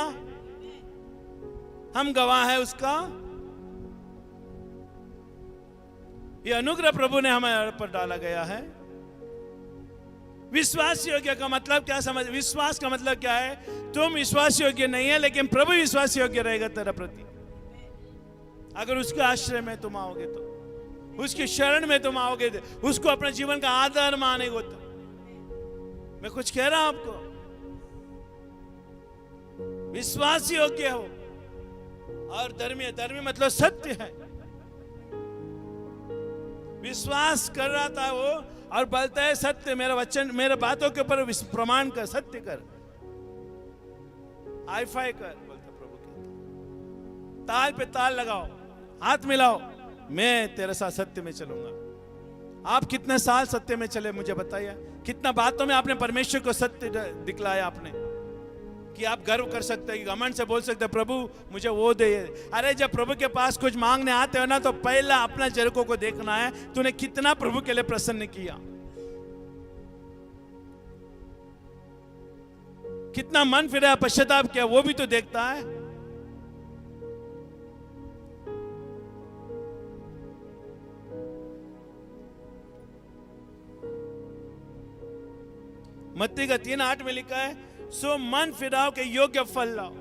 A: हम गवाह है उसका। ये अनुग्रह प्रभु ने हमारे पर डाला गया है। विश्वास योग्य का मतलब क्या समझ? विश्वास का मतलब क्या है? तुम विश्वास योग्य नहीं है, लेकिन प्रभु विश्वास योग्य रहेगा तेरा प्रति। अगर उसके आश्रय में तुम आओगे, तो उसकी शरण में तुम आओगे, तो उसको अपने जीवन का आधार मानेगे। तो मैं कुछ कह रहा हूं आपको, विश्वास योग्य हो और धर्मी। धर्मी मतलब सत्य है। विश्वास कर रहा था वो और बोलता है सत्य, मेरा वचन, मेरे बातों के ऊपर प्रमाण कर, सत्य कर, हाईफाई कर, बोलते प्रभु के। ताल पे ताल लगाओ, हाथ मिलाओ, मैं तेरे साथ सत्य में चलूंगा। आप कितने साल सत्य में चले मुझे बताइए? कितना बातों में आपने परमेश्वर को सत्य दिखलाया आपने, कि आप गर्व कर सकते हैं, घमंड से बोल सकते हैं प्रभु मुझे वो दे। अरे जब प्रभु के पास कुछ मांगने आते हो ना, तो पहला अपना जरकों को देखना है, तूने कितना प्रभु के लिए प्रसन्न किया, कितना मन फिरा, पश्चाताप किया, वो भी तो देखता है। मत्ती का 3:8 में लिखा है, सो मन फिराव के योग्य फल लाओ।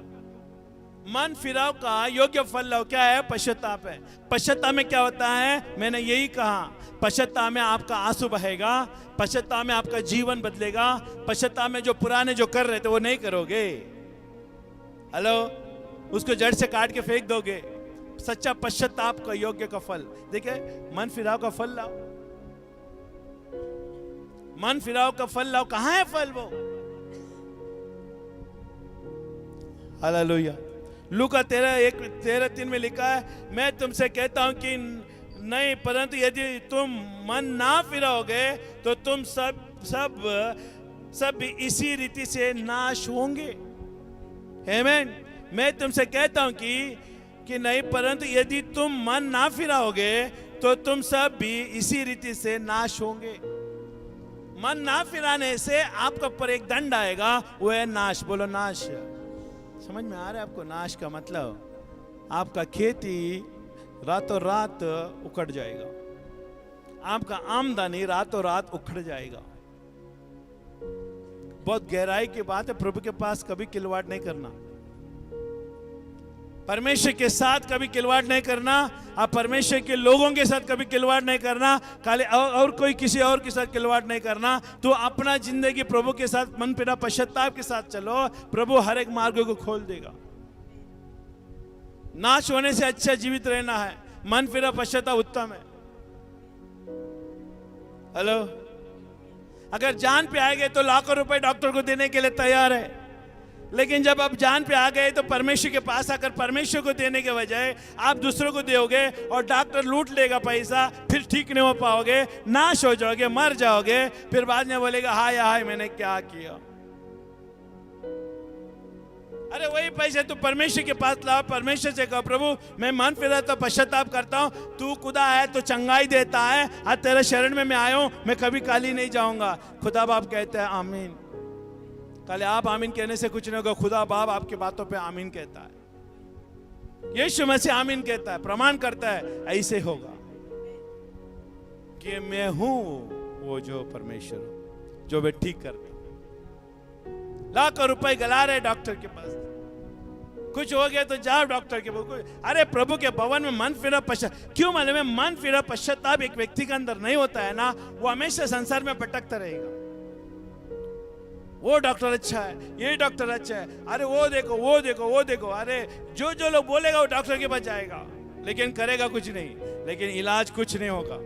A: मन फिराव का योग्य फल लो क्या है? पश्चाताप है। पश्चाताप में क्या होता है? मैंने यही कहा, पश्चाताप में आपका आंसू बहेगा, पश्चाताप में आपका जीवन बदलेगा, पश्चाताप में जो पुराने जो कर रहे थे वो नहीं करोगे। हेलो, उसको जड़ से काट के फेंक दोगे। सच्चा पश्चाताप का योग्य का फल। देखिए, मन फिराव का फल लाओ, मन फिराव का फल लाओ। कहां है फल वो? हालेलुया। लूका 13:3 में लिखा है, मैं तुमसे कहता हूं कि नहीं, परंतु यदि तुम मन ना फिराओगे तो तुम सब इसी रीति से नाश होंगे। आमीन। मैं तुमसे कहता हूं कि नहीं, परंतु यदि तुम मन ना फिराओगे तो तुम सब भी इसी रीति से नाश होंगे। मन ना फिराने से आपका पर एक दंड आएगा, वो है नाश। बोलो नाश। समझ में आ रहा है आपको? नाश का मतलब आपका खेती रातों रात उखड़ जाएगा, आपका आमदनी रातों रात उखड़ जाएगा। बहुत गहराई की बात है। प्रभु के पास कभी खिलवाड़ नहीं करना, परमेश्वर के साथ कभी खिलवाड़ नहीं करना, आप परमेश्वर के लोगों के साथ कभी खिलवाड़ नहीं करना, खाली और कोई किसी और के साथ खिलवाड़ नहीं करना। तो अपना जिंदगी प्रभु के साथ मन फिरा पश्चाताप के साथ चलो, प्रभु हर एक मार्ग को खोल देगा। नाश होने से अच्छा जीवित रहना है। मन फिरा पश्चाताप उत्तम है। हेलो, अगर जान पे आएंगे तो लाखों रुपए डॉक्टर को देने के लिए तैयार है, लेकिन जब आप जान पे आ गए तो परमेश्वर के पास आकर परमेश्वर को देने के बजाय आप दूसरों को दोगे और डॉक्टर लूट लेगा पैसा, फिर ठीक नहीं हो पाओगे, नाश हो जाओगे, मर जाओगे। फिर बाद में बोलेगा हाय हाय मैंने क्या किया। अरे वही पैसे तू परमेश्वर के पास लाओ, परमेश्वर से कहो प्रभु मैं मन फिरा तो पश्चाताप करता हूं, तू खुदा है तो चंगाई देता है, आज तेरे शरण में मैं आया हूं, मैं कभी खाली नहीं जाऊंगा। खुदा बाप कहते हैं आमीन। खाली आप आमीन कहने से कुछ नहीं होगा, खुदा बाप आपकी बातों पे आमीन कहता है, यीशु मसीह आमीन कहता है, प्रमाण करता है ऐसे होगा कि मैं हूं वो जो परमेश्वर हूं, जो मैं ठीक करता। लाखों रुपए गला रहे डॉक्टर के पास, कुछ हो गया तो जाओ डॉक्टर के पास। अरे प्रभु के भवन में मन फिरा पश्चाताप। क्यों मालूम है? मन फिरा पश्चाताप एक व्यक्ति के अंदर नहीं होता है ना, वो हमेशा संसार में भटकता रहेगा। वो डॉक्टर अच्छा है, ये डॉक्टर अच्छा है, अरे वो देखो वो देखो वो देखो। अरे जो जो लोग बोलेगा वो डॉक्टर के पास जाएगा, लेकिन करेगा कुछ नहीं, लेकिन इलाज कुछ नहीं होगा।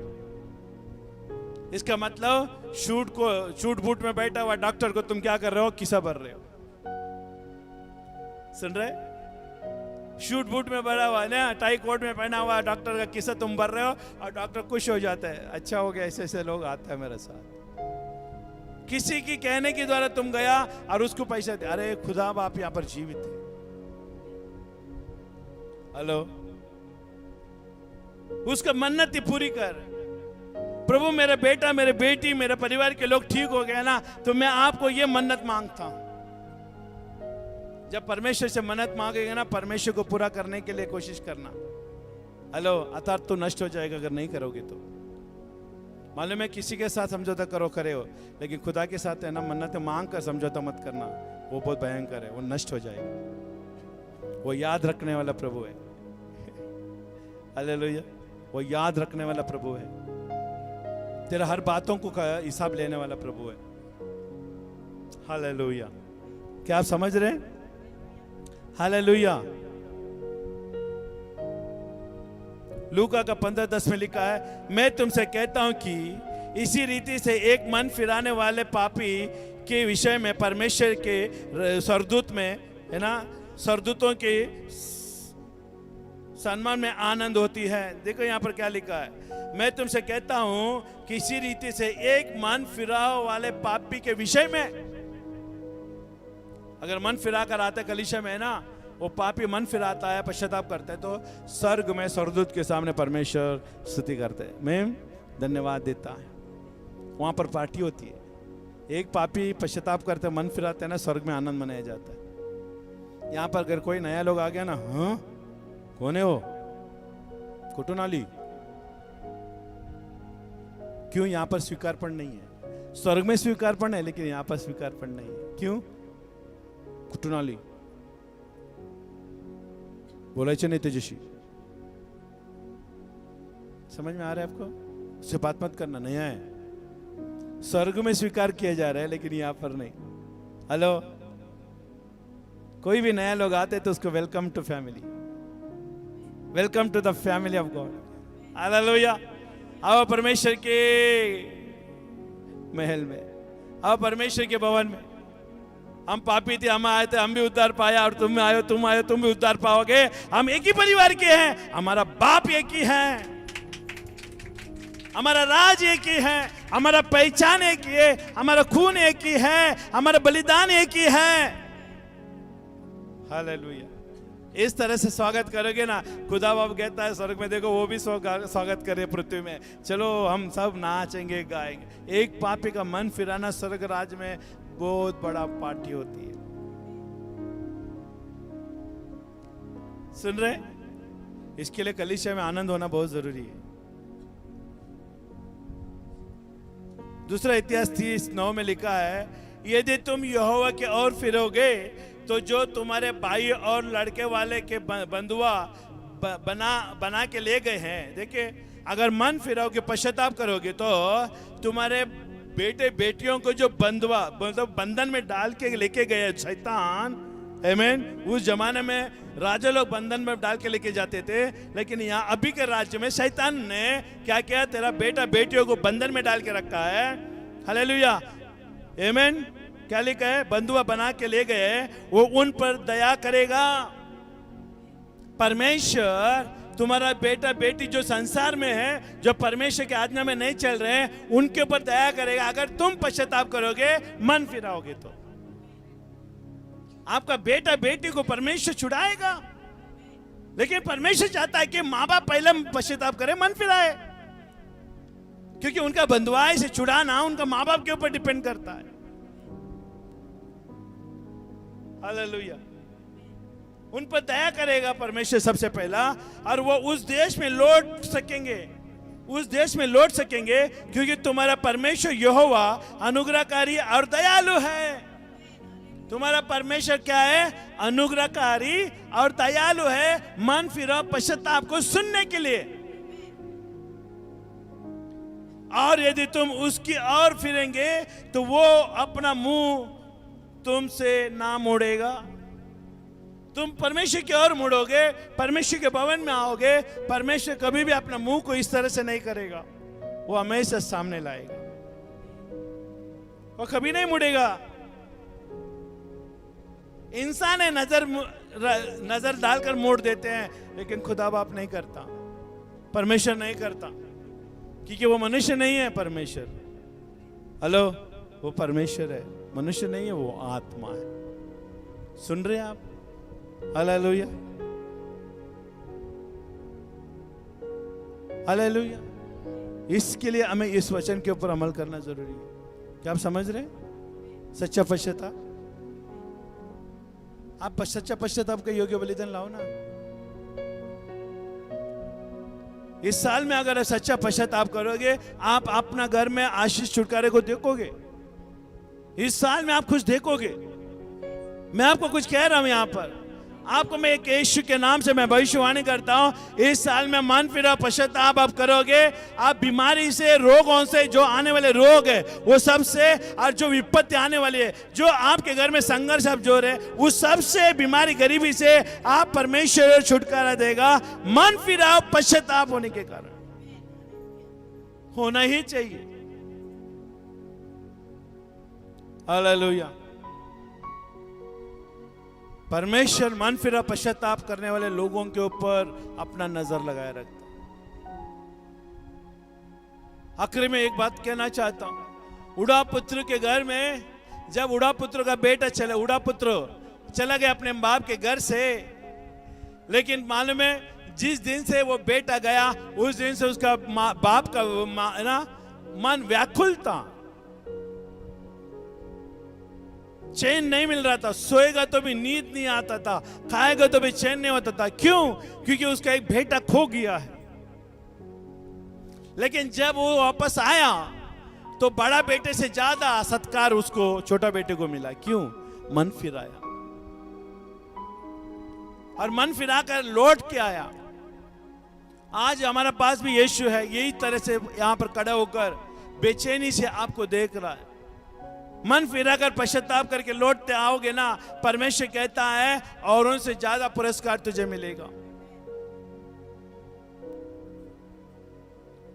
A: इसका मतलब शूट बूट में बैठा हुआ डॉक्टर को तुम क्या कर रहे हो? किस्सा भर रहे हो। सुन रहे? शूट बूट में बैठा हुआ है ना, टाई कोट में पहना हुआ डॉक्टर का किस्सा तुम भर रहे हो, और डॉक्टर खुश हो जाता है, अच्छा हो गया, ऐसे ऐसे लोग आते हैं मेरे साथ। किसी की कहने के द्वारा तुम गया और उसको पैसा दे। अरे खुदा बाप यहां पर जीवित है। हेलो, उसका मन्नत ही पूरी कर। प्रभु मेरा बेटा मेरे बेटी मेरे परिवार के लोग ठीक हो गए ना, तो मैं आपको ये मन्नत मांगता हूं। जब परमेश्वर से मन्नत मांगेगा ना, परमेश्वर को पूरा करने के लिए कोशिश करना। हेलो, अर्थात तो नष्ट हो जाएगा अगर नहीं करोगे तो। मालूम है किसी के साथ समझौता करो करे हो, लेकिन खुदा के साथ है ना, मन्नत मांग कर समझौता मत करना, वो बहुत भयंकर है, वो नष्ट हो जाएगा। वो याद रखने वाला प्रभु है। हालेलुया, वो याद रखने वाला प्रभु है, तेरा हर बातों को हिसाब लेने वाला प्रभु है। हालेलुया, क्या आप समझ रहे हैं? हालेलुया। लूका का 15:10 में लिखा है, मैं तुमसे कहता हूं कि इसी रीति से एक मन फिराने वाले पापी के विषय में परमेश्वर के सरदूत में है ना, सरदूतों के सम्मान में आनंद होती है। देखो यहां पर क्या लिखा है, मैं तुमसे कहता हूं कि इसी रीति से एक मन फिराव वाले पापी के विषय में। अगर मन फिरा कर आता है कलीसिया में है ना, वो पापी मन फिराता है, पश्चाताप करता है, तो स्वर्ग में सरदूत के सामने परमेश्वर स्तुति करते हैं, मैं धन्यवाद देता है। वहां पर पार्टी होती है। एक पापी पश्चाताप करते मन फिराते हैं ना, स्वर्ग में आनंद मनाया जाता है। यहां पर अगर कोई नया लोग आ गया ना, हाँ कौन है वो? कुटुनाली। क्यों? यहां पर स्वीकारपण नहीं है। स्वर्ग में स्वीकारपण है, लेकिन यहां पर स्वीकारपण नहीं है। क्यों? कुटुनाली। बोलायचं नाही त्याच्याशी. समझ में आ रहा है आपको? उससे बात मत करना. नहीं है, स्वर्ग में स्वीकार किया जा रहा है लेकिन यहां पर नहीं. हेलो, कोई भी नया लोग आते तो उसको welcome to family, welcome to the family of God. Hallelujah. आओ परमेश्वर के महल में, आओ परमेश्वर के भवन में. हम पापी थे, हम आए थे, हम भी उद्धार पाया, और तुम आए, तुम भी उद्धार पाओगे. हम एक ही परिवार के हैं, हमारा बाप एक ही है, हमारा राज एक ही है, हमारा पहचान एक ही है, हमारा खून एक ही है, हमारा बलिदान एक ही है. हालेलुया. इस तरह से स्वागत करोगे ना, खुदा बाप कहता है स्वर्ग में देखो वो भी स्वागत करे पृथ्वी में. चलो हम सब नाचेंगे गाएंगे. एक पापी का मन फिराना स्वर्ग राज में बहुत बड़ा पार्टी होती है. सुन रहे? इसके लिए कलीसिया में आनंद होना बहुत जरूरी है. दूसरा इतिहास 30:9 में लिखा है, यदि तुम यहोवा के ओर फिरोगे तो जो तुम्हारे भाई और लड़के वाले के बंधुआ बना के ले गए हैं. देखिए, अगर मन फिराओगे, पश्चाताप करोगे, तो तुम्हारे बेटे बेटियों को जो बंधुआ मतलब बंधन में डाल के लेके गए शैतान. आमीन. उस जमाने में राजा लोग बंधन में डाल के लेके जाते थे, लेकिन यहाँ अभी के राज्य में शैतान ने क्या किया, तेरा बेटा बेटियों को बंधन में डाल के रखा है. हालेलुया. आमीन. क्या लिखा है? बंधुआ बना के ले गए, वो उन पर दया करेगा. परमेश्वर तुम्हारा बेटा बेटी जो संसार में है, जो परमेश्वर की आज्ञा में नहीं चल रहे हैं, उनके ऊपर दया करेगा अगर तुम पश्चाताप करोगे, मन फिराओगे तो. आपका बेटा बेटी को परमेश्वर छुड़ाएगा, लेकिन परमेश्वर चाहता है कि माँ बाप पहले पश्चाताप करें, मन फिराए, क्योंकि उनका बंधुआई से छुड़ाना उनका माँ बाप के ऊपर डिपेंड करता है. हालेलुया. उन पर दया करेगा परमेश्वर सबसे पहला, और वो उस देश में लौट सकेंगे, उस देश में लौट सकेंगे, क्योंकि तुम्हारा परमेश्वर यहोवा अनुग्रहकारी और दयालु है. तुम्हारा परमेश्वर क्या है? अनुग्रहकारी और दयालु है. मन फिरो पश्चाताप को सुनने के लिए. और यदि तुम उसकी ओर फिरेंगे तो वो अपना मुंह तुमसे ना मोड़ेगा. तुम परमेश्वर की ओर मुड़ोगे, परमेश्वर के भवन में आओगे, परमेश्वर कभी भी अपना मुंह को इस तरह से नहीं करेगा. वो हमेशा सामने लाएगा, वो कभी नहीं मुड़ेगा. इंसान है, नजर डालकर मोड़ देते हैं, लेकिन खुदा बाप नहीं करता, परमेश्वर नहीं करता, क्योंकि वो मनुष्य नहीं है. परमेश्वर, हेलो, वो परमेश्वर है, मनुष्य नहीं है, वो आत्मा है. सुन रहे हैं आप? हालेलुया. हालेलुया. इसके लिए हमें इस वचन के ऊपर अमल करना जरूरी है. क्या आप समझ रहे हैं? सच्चा पश्चाताप. आप सच्चा पश्चाताप का योग्य बलिदान लाओ ना. इस साल में अगर सच्चा पश्चाताप करोगे, आप अपना घर में आशीष छुटकारे को देखोगे. इस साल में आप कुछ देखोगे. मैं आपको कुछ कह रहा हूं यहां पर, आपको मैं एक यीशु के नाम से मैं भविष्यवाणी करता हूं, इस साल में मन फिरा पश्चाताप आप करोगे, आप बीमारी से, रोगों से, जो आने वाले रोग है वो सबसे, और जो विपत्ति आने वाली है, जो आपके घर में संघर्ष आप जो रहे, उस सबसे, बीमारी गरीबी से आप परमेश्वर छुटकारा देगा. मन फिराओ पश्चाताप होने के कारण. होना ही चाहिए. हालेलुया. परमेश्वर मन फिरा पश्चाताप करने वाले लोगों के ऊपर अपना नजर लगाए रखता. आखिर में एक बात कहना चाहता हूं. उड़ा पुत्र के घर में जब उड़ा पुत्र का बेटा उड़ा पुत्र चला गया अपने बाप के घर से, लेकिन मालूम है जिस दिन से वो बेटा गया, उस दिन से उसका बाप का मन व्याकुल था. चैन नहीं मिल रहा था. सोएगा तो भी नींद नहीं आता था, खाएगा तो भी चैन नहीं होता था. क्यों? क्योंकि उसका एक बेटा खो गया है. लेकिन जब वो वापस आया तो बड़ा बेटे से ज्यादा सत्कार उसको छोटा बेटे को मिला. क्यों? मन फिराया. और मन फिराकर लौट के आया। आज हमारे पास भी यीशु है, यही तरह से यहां पर खड़ा होकर बेचैनी से आपको देख रहा है। मन फिराकर पश्चाताप करके लौटते आओगे ना, परमेश्वर कहता है औरों से ज्यादा पुरस्कार तुझे मिलेगा।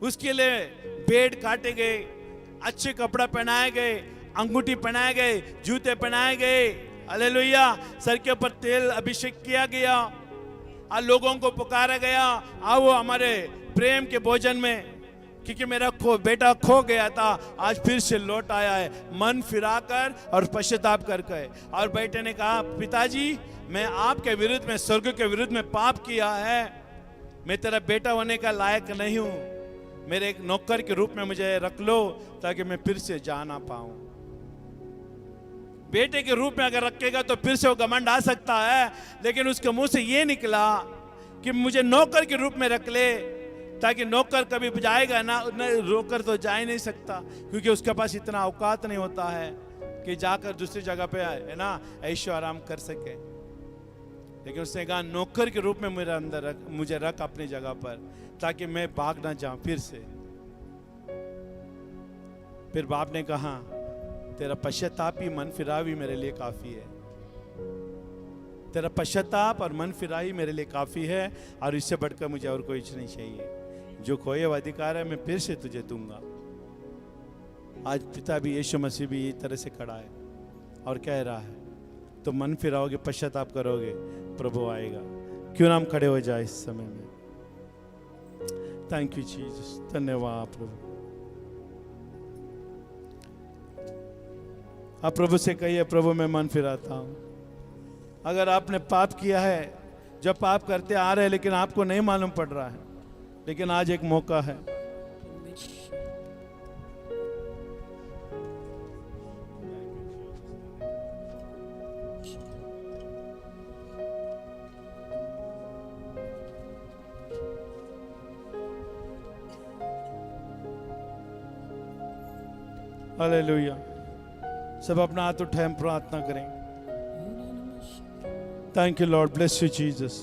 A: उसके लिए भेड़ काटे गए, अच्छे कपड़ा पहनाए गए, अंगूठी पहनाए गए, जूते पहनाए गए, हालेलुया, सर के ऊपर तेल अभिषेक किया गया और लोगों को पुकारा गया, आओ हमारे प्रेम के भोजन में, क्योंकि मेरा बेटा खो गया था, आज फिर से लौट आया है, मन फिराकर और पश्चाताप करके। और बेटे ने कहा, पिताजी मैं आपके विरुद्ध में, स्वर्ग के विरुद्ध में पाप किया है, मैं तेरा बेटा होने का लायक नहीं हूं, मेरे एक नौकर के रूप में मुझे रख लो ताकि मैं फिर से जा ना पाऊं। बेटे के रूप में अगर रखेगा तो फिर से वो घमंड आ सकता है, लेकिन उसके मुंह से ये निकला कि मुझे नौकर के रूप में रख ले, ताकि नौकर कभी जाएगा ना, रोकर तो जा ही नहीं सकता, क्योंकि उसके पास इतना औकात नहीं होता है कि जाकर दूसरी जगह पे है ना ऐशो आराम कर सके। लेकिन उसने कहा नौकर के रूप में मेरे अंदर रख, मुझे रख अपनी जगह पर, ताकि मैं भाग ना जाऊं फिर से। फिर बाप ने कहा तेरा पश्चाताप ही मन फिराव ही मेरे लिए काफी है, तेरा पश्चाताप और मन फिराई मेरे लिए काफी है, और इससे बढ़कर मुझे और कुछ नहीं चाहिए। जो खोए हुआ अधिकार है मैं फिर से तुझे दूंगा। आज पिता भी, यीशु मसीह भी इस तरह से खड़ा है और कह रहा है तो मन फिराओगे, पश्चाताप करोगे, प्रभु आएगा। क्यों ना हम खड़े हो जाए इस समय में। थैंक यू जीसस, धन्यवाद प्रभु। आप प्रभु से कहिए, प्रभु मैं मन फिराता हूं। अगर आपने पाप किया है, जब पाप करते आ रहे हैं लेकिन आपको नहीं मालूम पड़ रहा है, लेकिन आज एक मौका है। हालेलुया। सब अपना हाथ उठाएं, प्रार्थना करें। Thank you lord, bless you Jesus.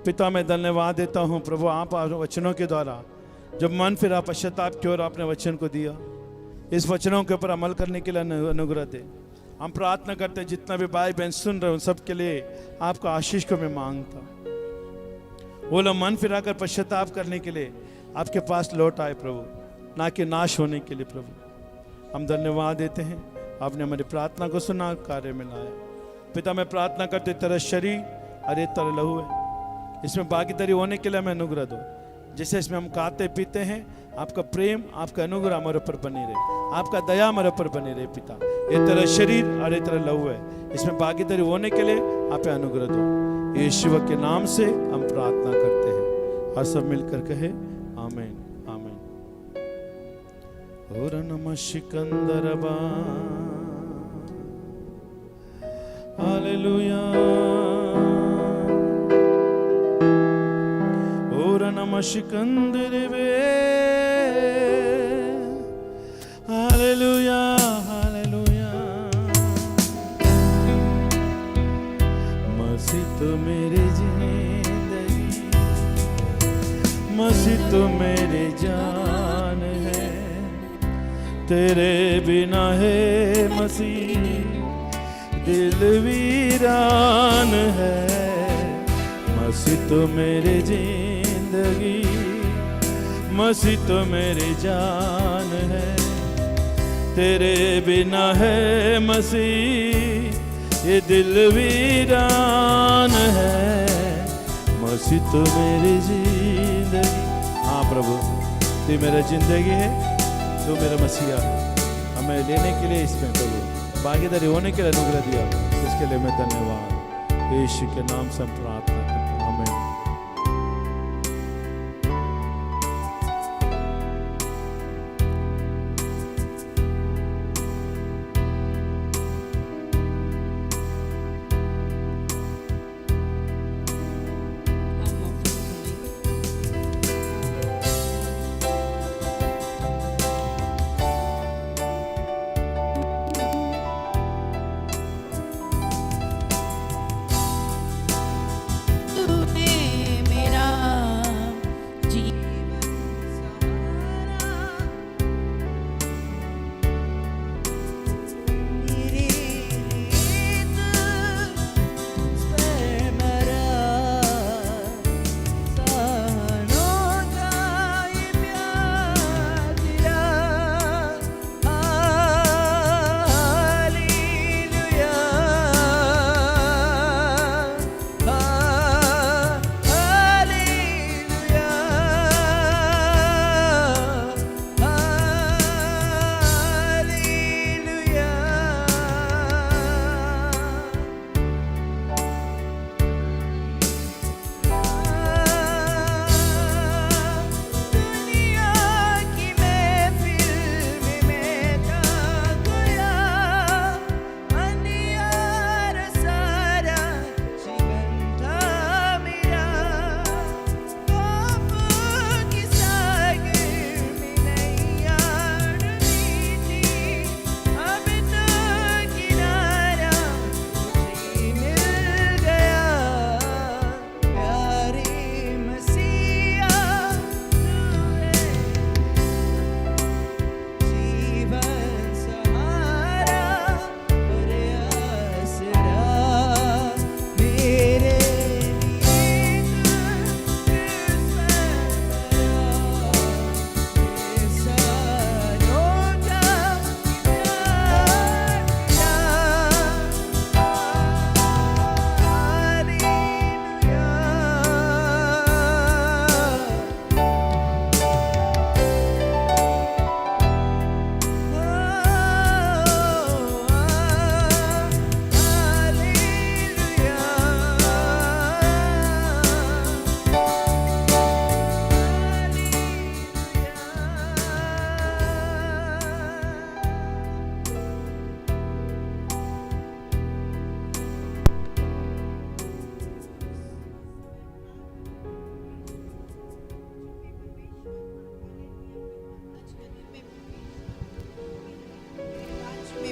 A: पिता मैं धन्यवाद देता हूँ प्रभु, आप वचनों के द्वारा जब मन फिरा पश्चाताप की ओर आपने वचन को दिया, इस वचनों के ऊपर अमल करने के लिए अनुग्रह दे। हम प्रार्थना करते हैं जितना भी भाई बहन सुन रहे हो सब के लिए आपका आशीष को मैं मांगता। वो लोग मन फिराकर पश्चाताप करने के लिए आपके पास लौट आए प्रभु, ना कि नाश होने के लिए प्रभु। हम धन्यवाद देते हैं, आपने हमारी प्रार्थना को सुना, कार्य में लाया। पिता मैं प्रार्थना करते तेरा शरीर और ये तेरा लहू है, इसमें भागीदारी होने के लिए हमें अनुग्रह दो। जैसे इसमें हम खाते पीते हैं, आपका प्रेम, आपका अनुग्रह हमारे ऊपर बनी रहे, आपका दया हमारे ऊपर बनी रहे। पिता ये तेरा शरीर और ये तेरा लहू है, इसमें भागीदारी होने के लिए आप अनुग्रह दो। यीशु के नाम से हम प्रार्थना करते हैं और सब मिलकर कहे आमीन आमीन। और नमः सिकंदरबा, हालेलुया। और नमः सिकंदरबे, हालेलुया हालेलुया। मसीह तो मेरी जिंदगी, मसीह तो मेरी जान है, तेरे बिना है मसीह दिल वीरान है। मसीह तो मेरी जिंदगी, मसीह तो मेरी जान है, तेरे बिना है मसीह ये दिल वीरान है। मसीह तो मेरी जिंदगी, हाँ प्रभु तू मेरा जिंदगी है, तू मेरा मसीहा, हमें लेने के लिए इसमें प्रभु भागीदारी होने के लिए अनुग्रह दिया, इसके लिए मैं धन्यवाद यीशु के नाम से हम प्रार्थना करते हैं, आमीन।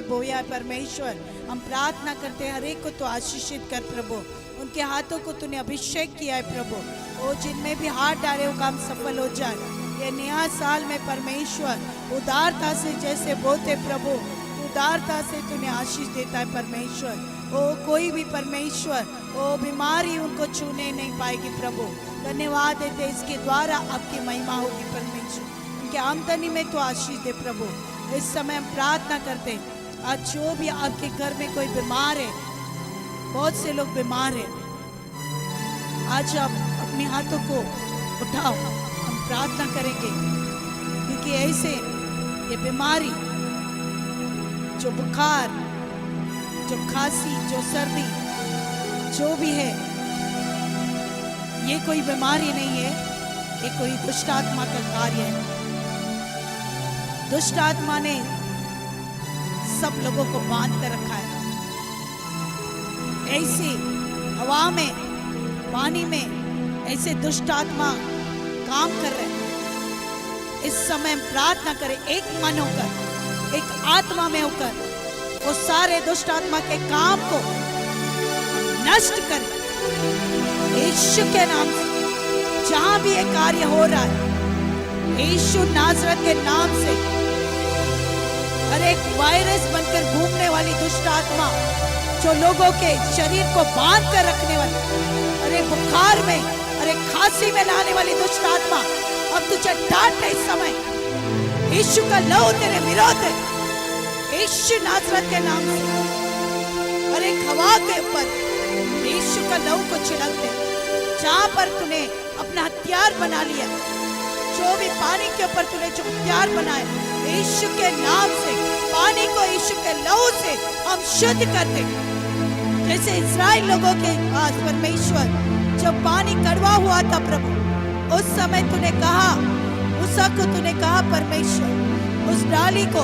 B: बोया परमेश्वर। हम प्रार्थना करते हैं हर एक को तो आशीषित कर प्रभु, उनके हाथों को तूने अभिषेक किया है प्रभु, वो जिनमें भी हाथ डाले वो काम सफल हो जाए। ये नया साल में परमेश्वर उदारता से जैसे बोते प्रभु, उदारता से तूने आशीष देता है परमेश्वर। ओ कोई भी परमेश्वर ओ बीमारी उनको छूने नहीं पाएगी प्रभु। धन्यवाद देते इसके द्वारा आपकी महिमा होगी परमेश्वर, उनके आमदनी में तो आशीष दे प्रभु। इस समय हम प्रार्थना करते हैं आज जो भी आपके घर में कोई बीमार है, बहुत से लोग बीमार हैं, आज आप अपने हाथों को उठाओ, हम प्रार्थना करेंगे क्योंकि ऐसे ये बीमारी, जो बुखार, जो खांसी, जो सर्दी, जो भी है, ये कोई बीमारी नहीं है, ये कोई दुष्ट आत्मा का कार्य है। दुष्ट आत्मा ने सब लोगों को बांध कर रखा है। ऐसे हवा में, पानी में ऐसे दुष्ट आत्मा काम कर रहे हैं। इस समय हम प्रार्थना करें, एक मन होकर, एक आत्मा में होकर, वो सारे दुष्ट आत्मा के काम को नष्ट करें यीशु के नाम से। जहां भी ये कार्य हो रहा है यीशु नाजरत के नाम से, हर एक वायरस बनकर घूमने वाली दुष्ट आत्मा जो लोगों के शरीर को बांध कर रखने वाली, अरे बुखार में, अरे खांसी में लाने वाली दुष्ट आत्मा, अब तुझे डांट है इस समय। यीशु का लहू तेरे विरोध है यीशु नाजरत के नाम से। अरे हवा के ऊपर यीशु का लहू को छिड़क दे। जहां पर तूने अपना हथियार बना लिया, जो भी पानी के ऊपर तूने जो हथियार बनाया, यीशु के नाम से पानी को यीशु के लहू से हम शुद्ध करते। जैसे इस्राएल लोगों के पास परमेश्वर जब पानी कड़वा हुआ था प्रभु, उस समय तूने कहा, मूसा को तूने कहा परमेश्वर उस डाली को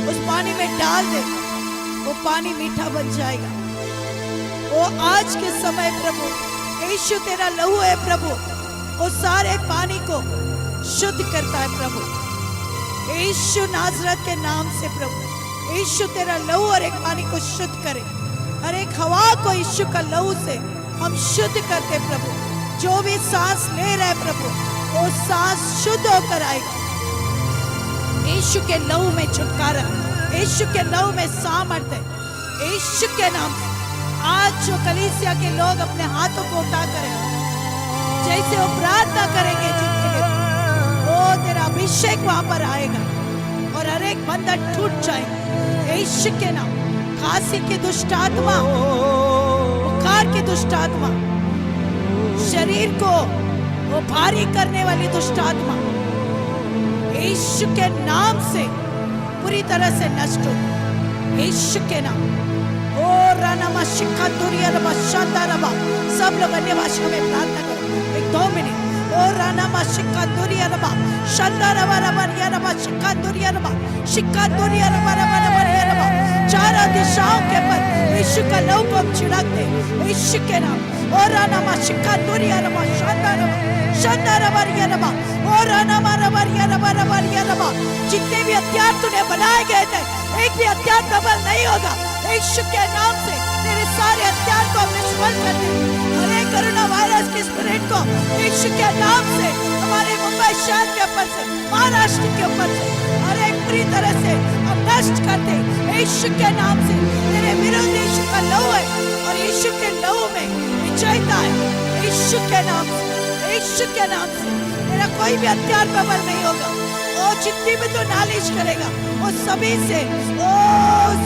B: उस पानी में डाल दे, वो पानी मीठा बन जाएगा। वो आज के समय प्रभु यीशु तेरा लहू है प्रभु, वो सारे पानी को शुद्ध करता है प्रभु यीशु नाजरत के नाम से। प्रभु यीशु तेरा लहू और एक पानी को शुद्ध करे, हर एक हवा को यीशु का लहू से हम शुद्ध करते प्रभु। जो भी सांस ले रहा है प्रभु, वो सांस शुद्ध होकर आएगा यीशु के लहू में। छुटकारा यीशु के लहू में सामर्थ्य यीशु के नाम से। आज जो कलीसिया के लोग अपने हाथों को उठा करेंगे, जैसे वो प्रार्थना करेंगे जिनके लिए, वो तेरा अभिषेक वहां पर आएगा और हर एक बंधन टूट जाएगा यीशु के नाम। खांसी की दुष्ट आत्मा, बुखार की दुष्ट आत्मा, शरीर को वो भारी करने वाली दुष्ट आत्मा यीशु के नाम से पूरी तरह से नष्ट हो यीशु के नाम। ओ रानामा शिखा दुरिया रबा शांता रबा, सब लोग अन्य भाषा में प्रार्थना करो 1-2 मिनट। ओ रानामा शिखा दुरिया रबा शांता रबा रबा रिया रबा शिखा दुरिया रबा शिखा दुरिया रबा रबा रबा रिया रबा। चारों दिशाओं के पर यीशु का लहू को हम छिड़क दे यीशु के नाम। ओ रानामा शिखा दुरिया रबा शांता रबा रिया रबा। ओ रानामा रबा रिया रबा रबा रिया रबा। जितने भी हथियार तूने बनाए गए थे, एक भी हथियार प्रबल नहीं होगा यीशु के नाम से। तेरे सारे हथियार को हम निष्फल कर दे। अरे कोरोना वायरस के स्पिरिट को यीशु के नाम से हमारे मुंबई शहर के ऊपर से, महाराष्ट्र के ऊपर से, हर एक पूरी तरह से हम नष्ट करते यीशु के नाम से। तेरे विरुद्ध यीशु का लहू है और यीशु के लहू में विजयता है यीशु के नाम से। यीशु के नाम से तेरा कोई भी हथियार प्रबल नहीं होगा। ओ जितनी भी तो नालिश करेगा वो सभी से, ओ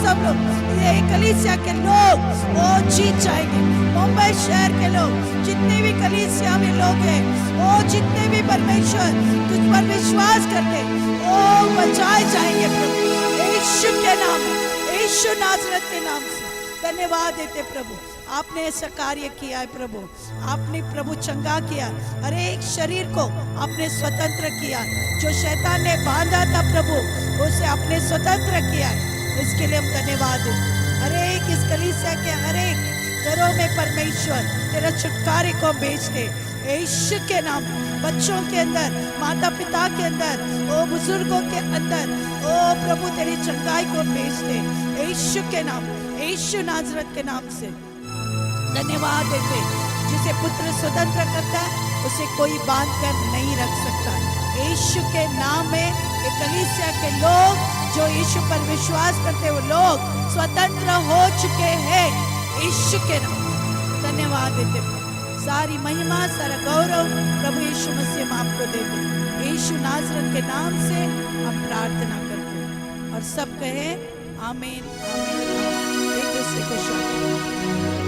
B: सब लोग, ये कलीसिया के लोग वो जीत जाएंगे। मुंबई शहर के लोग, जितने भी कलीसिया में लोग हैं, वो जितने भी परमेश्वर तुझ पर विश्वास करते, वो बचाए जाएंगे प्रभु यीशु के नाम में, यीशु नाजरत के नाम से। धन्यवाद देते प्रभु, आपने ऐसा कार्य किया है प्रभु। आपने प्रभु चंगा किया, हर एक शरीर को आपने स्वतंत्र किया। जो शैतान ने बांधा था प्रभु, उसे आपने स्वतंत्र किया है। इसके लिए हम धन्यवाद दें। हर एक इस कलीसिया के हर एक घरों में परमेश्वर तेरा छुटकारे को भेजते यीशु के नाम। बच्चों के अंदर, माता पिता के अंदर, ओ बुजुर्गों के अंदर ओ प्रभु तेरी चंगाई को भेज दे यीशु के नाम, यीशु नाजरत के नाम से धन्यवाद देते। जिसे पुत्र स्वतंत्र करता है उसे कोई बांध कर नहीं रख सकता। यीशु के नाम में ये कलीसिया के लोग जो यीशु पर विश्वास करते वो लोग स्वतंत्र हो चुके हैं यीशु के नाम। धन्यवाद देते, सारी महिमा सारा गौरव प्रभु यीशु मसीह हम आपको देते। यीशु नाजरत के नाम से हम प्रार्थना करते हैं और सब कहे आमीन आमीन। एक दूसरे को शाबाश।